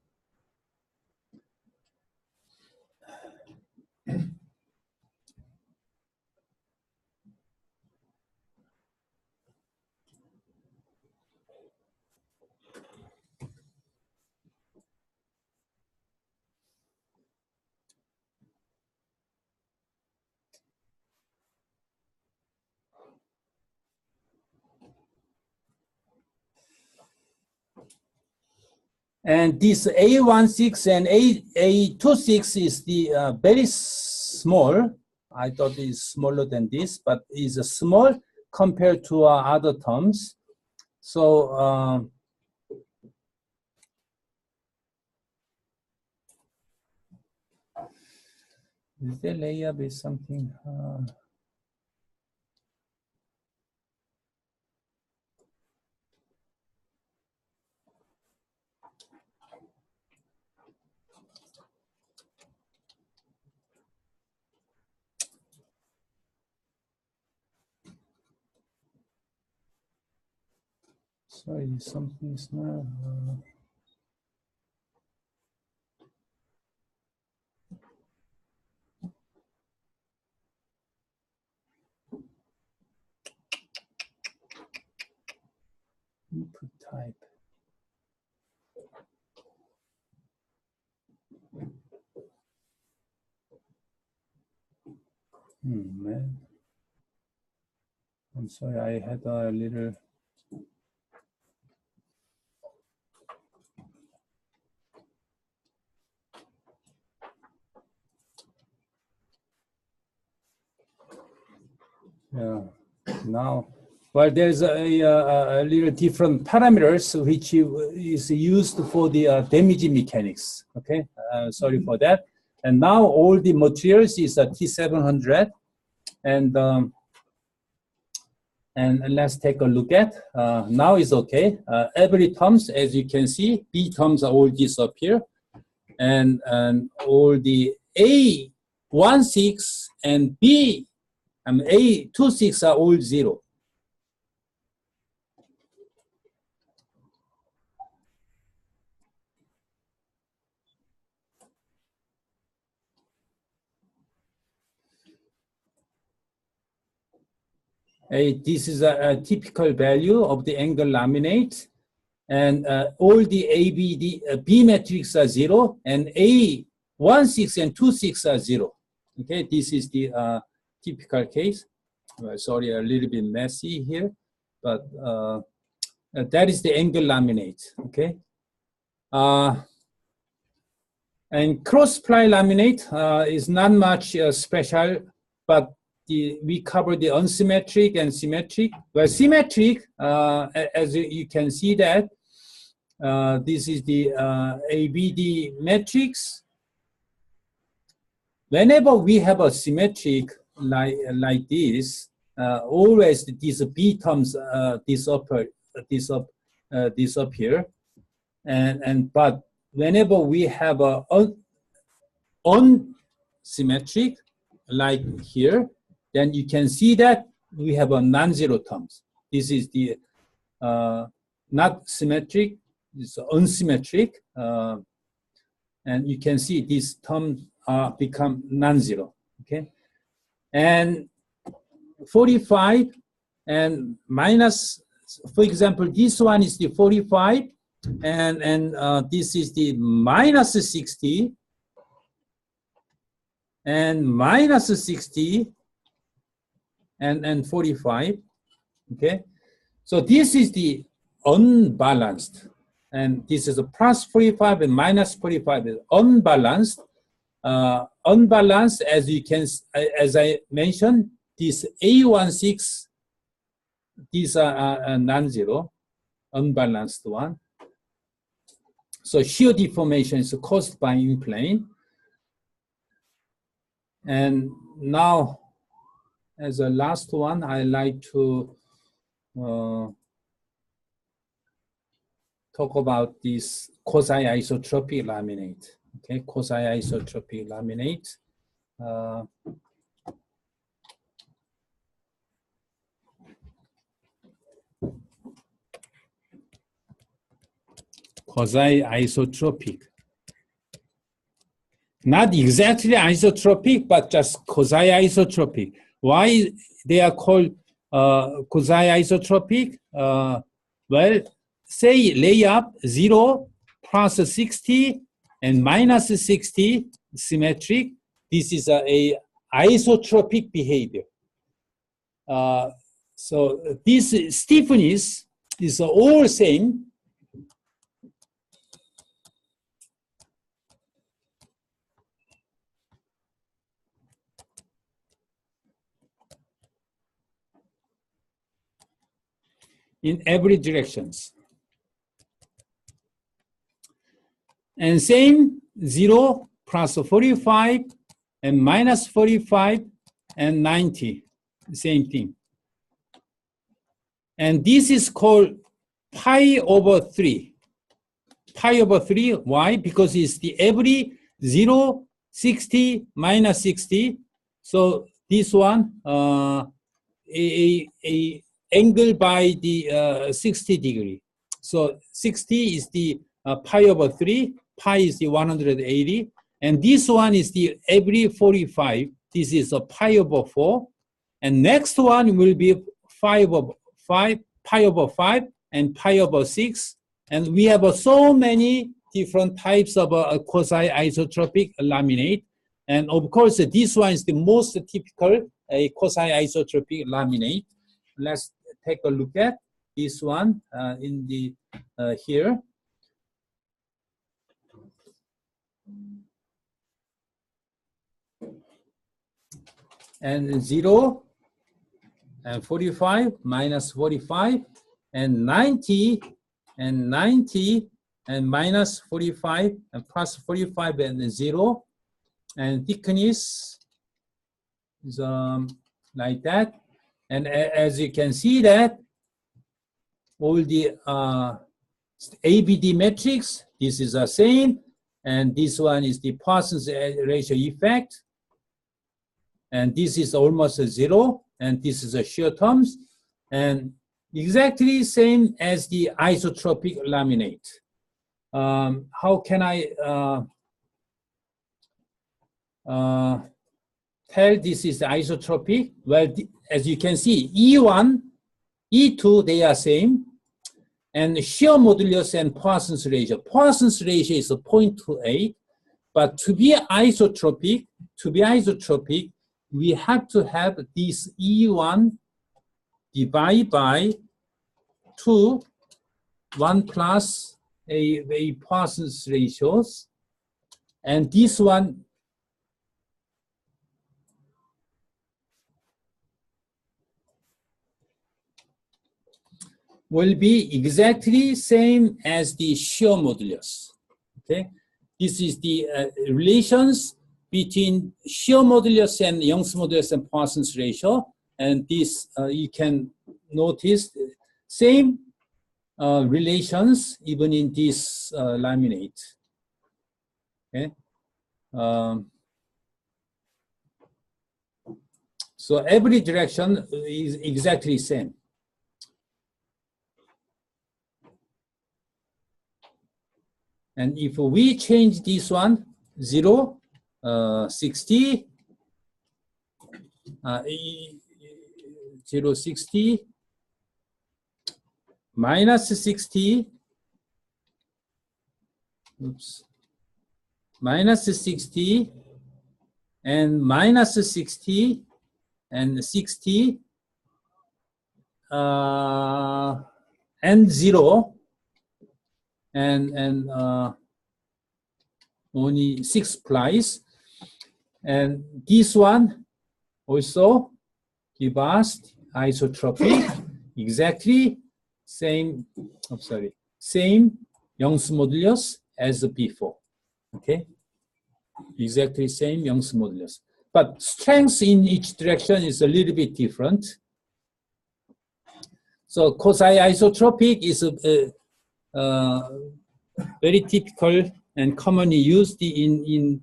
[SPEAKER 1] And this A16 and A26 is the very small. I thought it's smaller than this, but is small compared to other terms. So is the layup is something? Sorry, something's not. Input type. Man. I'm sorry, I had a little. Yeah, now, well, there's a little different parameters which is used for the damage mechanics. Okay, sorry for that. And now all the materials is a T700, and let's take a look at. Now is okay. Every terms, as you can see, B terms are all disappear, and all the A16 and B. A26 are all 0. This is a typical value of the angle laminate, and all the B metrics are 0, and A16 and 26 are 0. Okay, this is the typical case. Sorry, a little bit messy here, but that is the angle laminate. Okay, and cross-ply laminate is not much special, but we cover the unsymmetric and symmetric. Well, symmetric, as you can see that, this is the ABD matrix. Whenever we have a symmetric like this, always these B terms disappear, but whenever we have a unsymmetric like here, then you can see that we have a non-zero terms. This is the not symmetric, it's unsymmetric, and you can see these terms become non-zero. Okay, and 45 and minus, for example, this one is the 45, and this is the minus 60, and minus 60, and 45. Okay, so this is the unbalanced, and this is a plus 45 and minus 45 is unbalanced. Unbalanced, as you can, as I mentioned, this A16, these are non-zero, unbalanced one. So shear deformation is caused by in plane. And now, as a last one, I like to talk about this quasi-isotropic laminate. Okay, quasi-isotropic laminate. Quasi-isotropic. Not exactly isotropic, but just quasi-isotropic. Why they are called quasi-isotropic? Well, say layup 0 plus 60 and minus 60 symmetric. This is a isotropic behavior. So this stiffness is all same. in every directions. And same 0 plus 45 and minus 45 and 90, same thing. And this is called pi over 3. Pi over 3, why? Because it's the every 0, 60, minus 60. So this one, a angle by the 60 degree. So 60 is the pi over 3, pi is the 180, and this one is the every 45. This is a pi over 4, and next one will be 5 over 5, pi over 5, and pi over 6. And we have so many different types of quasi-isotropic laminate. And of course, this one is the most typical quasi-isotropic laminate. Let's take a look at this one in the here. And 0 and 45 minus 45 and 90 and 90 and minus 45 and plus 45 and 0, and thickness is like that. And as you can see that all the ABD metrics, this is the same, and this one is the Poisson's ratio effect, and this is almost a 0, and this is a shear terms, and exactly same as the isotropic laminate. How can I tell this is isotropic? Well, as you can see, E1, E2, they are same, and shear modulus and Poisson's ratio. Poisson's ratio is 0.28, but to be isotropic, we have to have this E1 divided by 2, 1 plus a Poisson's ratios, and this one will be exactly same as the shear modulus. Okay, this is the relations between shear modulus and Young's modulus and Poisson's ratio, and this you can notice same relations even in this laminate. Okay, so every direction is exactly same. And if we change this one, 0, 60, 0, 60, minus 60, oops, minus 60, and minus 60, and 60, and 0, and only 6 plies, and this one also give us isotropic, exactly same. I'm sorry, same Young's modulus as before. Okay, exactly same Young's modulus, but strength in each direction is a little bit different. So quasi-isotropic is very typical and commonly used in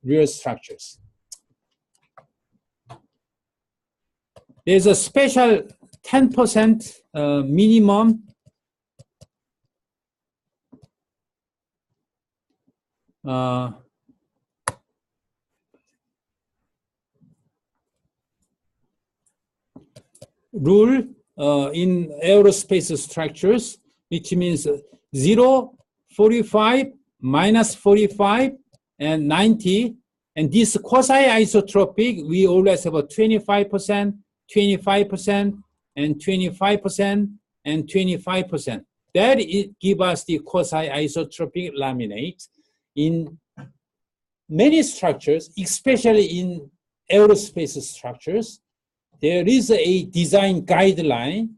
[SPEAKER 1] real structures. There's a special 10% minimum rule in aerospace structures, which means 0, 45, minus 45, and 90. And this quasi-isotropic, we always have a 25%, 25%, and 25%, and 25%. That gives us the quasi-isotropic laminate. In many structures, especially in aerospace structures, there is a design guideline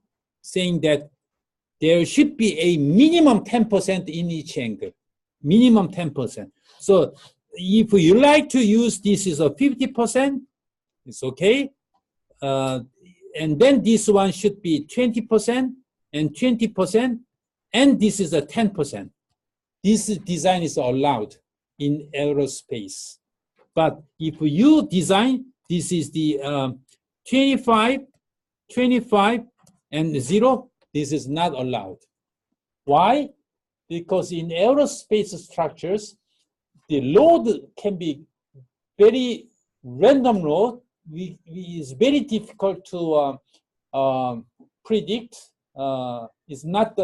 [SPEAKER 1] saying that there should be a minimum 10% in each angle, minimum 10%. So if you like to use this is a 50%, it's okay. And then this one should be 20% and 20%, and this is a 10%. This design is allowed in aerospace. But if you design, this is the 25, 25, and 0, this is not allowed. Why? Because in aerospace structures, the load can be very random load. It's very difficult to predict. It's not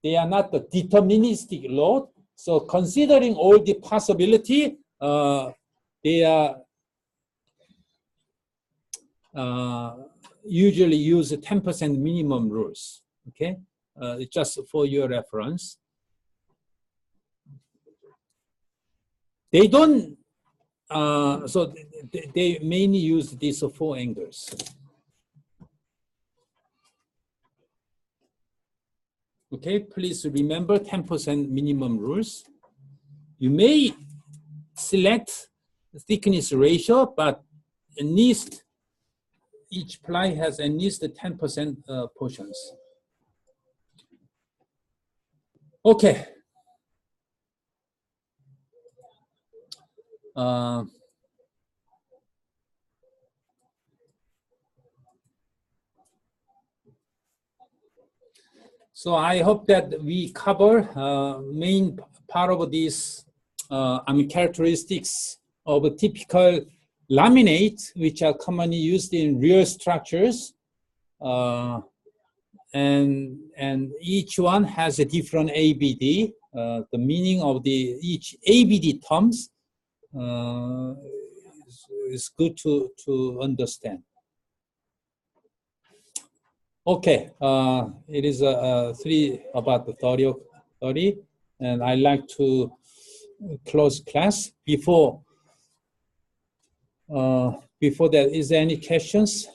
[SPEAKER 1] they are not the deterministic load. So considering all the possibility, they are usually use 10% minimum rules. Okay, just for your reference. They don't. So they mainly use these 4 angles. Okay, please remember 10% minimum rules. You may select the thickness ratio, but at least each ply has at least 10% portions. Okay. So I hope that we cover main part of this, characteristics of a typical laminate, which are commonly used in real structures, and each one has a different ABD. The meaning of each ABD terms is good to understand. Okay, it is 3 about the Thoery, and I like to close class. Before that, is there any questions?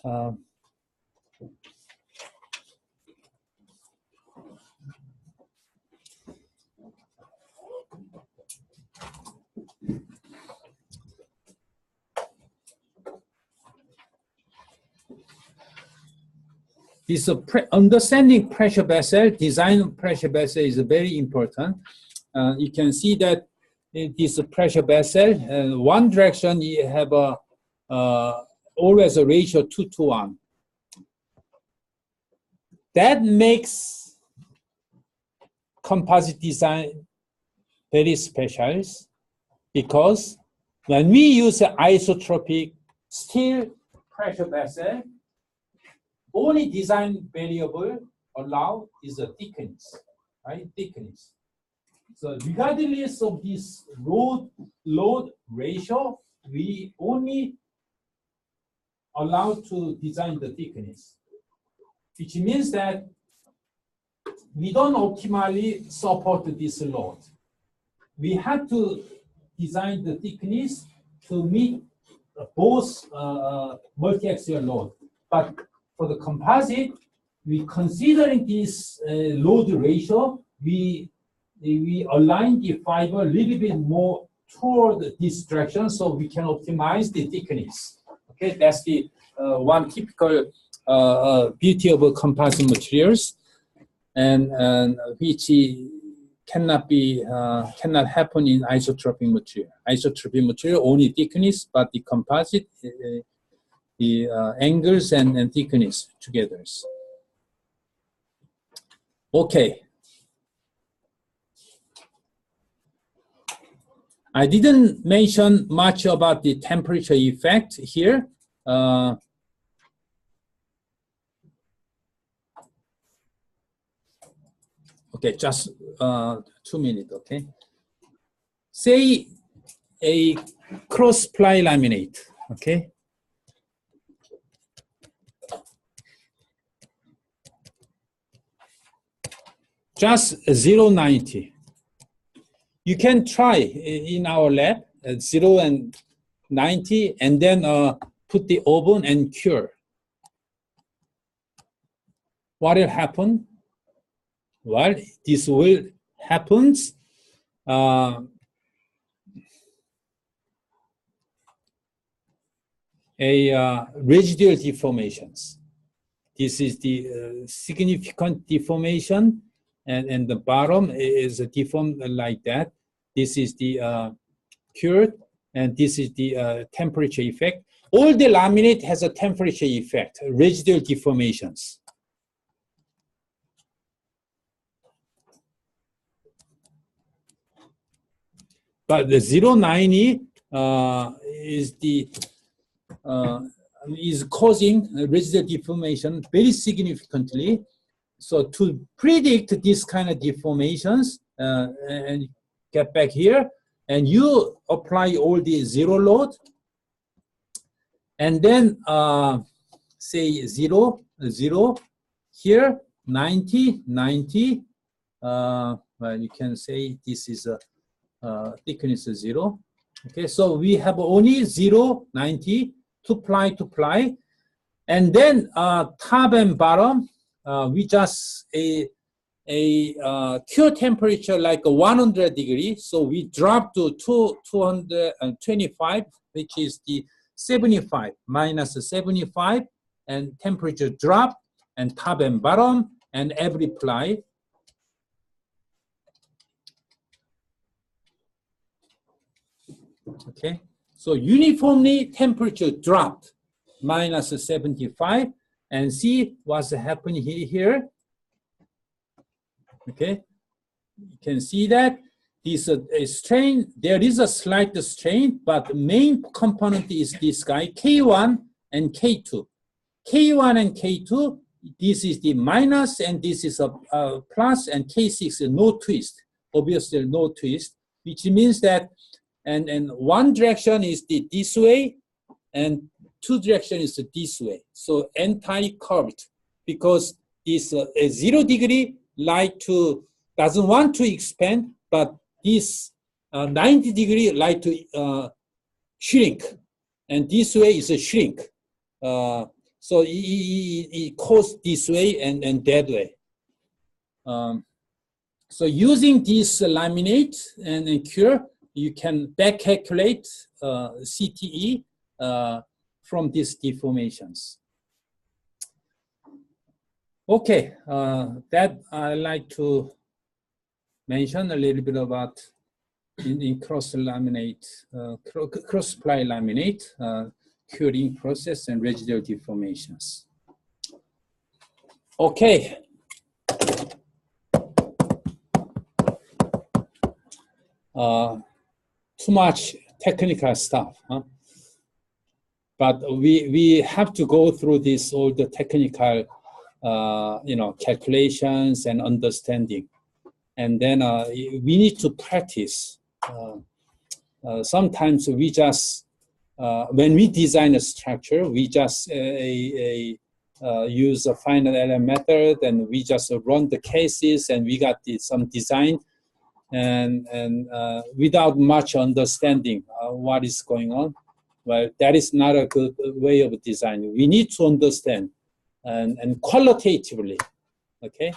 [SPEAKER 1] This understanding pressure vessel, design pressure vessel is very important. You can see that in this pressure vessel, one direction you have always a ratio 2:1. That makes composite design very special, because when we use an isotropic steel pressure vessel, only design variable allowed is a thickness, right? Thickness. So regardless of this load ratio, we only allowed to design the thickness, which means that we don't optimally support this load. We have to design the thickness to meet both multi-axial load. But for the composite, we considering this load ratio, we align the fiber a little bit more toward this direction, so we can optimize the thickness. Okay, that's the one typical beauty of composite materials, and which cannot happen in isotropic material. Isotropic material only thickness, but the composite, the angles and thickness together. Okay. I didn't mention much about the temperature effect here. Okay, just 2 minutes, okay? Say a cross-ply laminate, okay? Just 0.90. You can try in our lab at 0 and 90, and then put the oven and cure. what will happen? Well, this will happens. Residual deformations. This is the significant deformation, and the bottom is deformed like that. This is the cured, and this is the temperature effect. All the laminate has a temperature effect, residual deformations. But the 090 is causing residual deformation very significantly. So to predict this kind of deformations and get back here, and you apply all the zero load, and then say 0, 0, here 90, 90. Well, you can say this is a thickness 0. Okay, so we have only 0, 90 to ply, and then top and bottom we just a cure temperature like 100 degrees. So we drop to 225, which is the 75 minus 75, and temperature drop, and top and bottom, and every ply. Okay, so uniformly temperature dropped minus 75, and see what's happening here. Okay, you can see that this strain, there is a slight strain, but main component is this guy, K1 and K2. K1 and K2, this is the minus, and this is a plus, and K6 no twist, obviously no twist, which means that and one direction is this way, and two direction is this way. So anti-curved, because this 0 degree doesn't want to expand, but this 90 degree like to shrink, and this way is a shrink. So it goes this way and that way. So using this laminate and cure, you can back calculate CTE from these deformations. Okay, that I like to mention a little bit about in cross laminate, cross ply laminate curing process and residual deformations. Okay. Too much technical stuff, huh? But we have to go through this all the technical calculations and understanding, and then we need to practice. Sometimes we just when we design a structure, we just use a finite element method, and we just run the cases, and we got some design, and without much understanding what is going on. Well, that is not a good way of designing. We need to understand, and qualitatively, okay?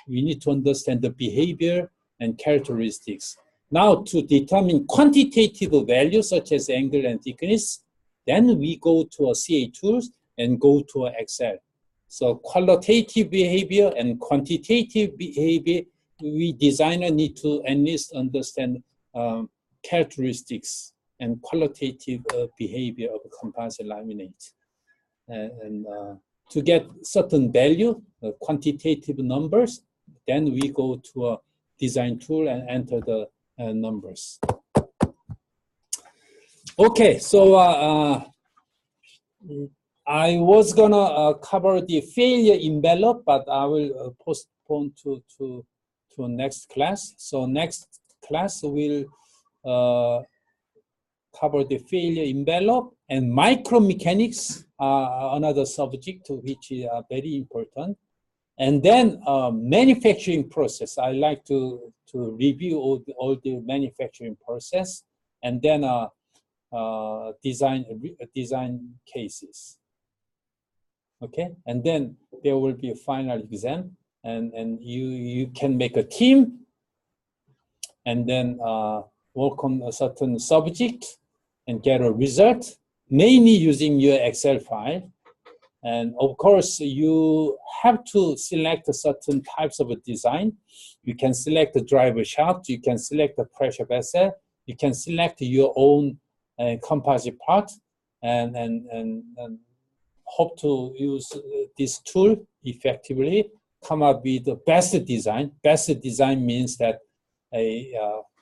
[SPEAKER 1] We need to understand the behavior and characteristics. Now, to determine quantitative values such as angle and thickness, then we go to a CA tools and go to Excel. So qualitative behavior and quantitative behavior, we designer need to at least understand characteristics and qualitative behavior of a composite laminate. And to get certain value, quantitative numbers, then we go to a design tool and enter the numbers. Okay, so I was gonna cover the failure envelope, but I will postpone to next class. So next class will cover the failure envelope, and micromechanics, another subject which is very important. And then manufacturing process. I like to review all the manufacturing process, and then design cases. Okay, and then there will be a final exam, and you can make a team, and then work on a certain subject and get a result, mainly using your Excel file. And of course, you have to select certain types of a design. You can select the driver shaft, you can select the pressure vessel, you can select your own composite part, and hope to use this tool effectively, come up with the best design. Best design means that a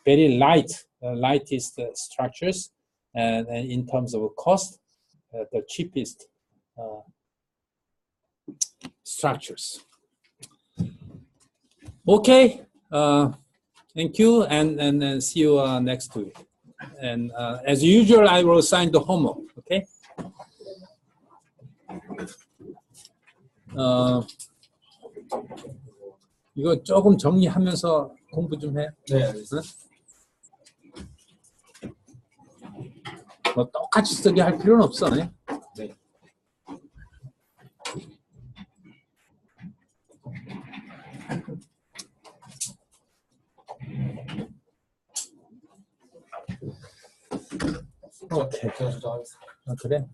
[SPEAKER 1] very lightest structures, and in terms of cost, the cheapest structures. Okay, thank you, and see you next week. And as usual, I will assign the homework. Okay. 이거 조금 정리하면서 공부 좀 해.
[SPEAKER 5] 네.
[SPEAKER 1] 응? 뭐 똑같이 쓰게 할 필요는 없어. 네. 오케이.
[SPEAKER 5] 제가 조정하겠습니다.
[SPEAKER 1] 아, 그래?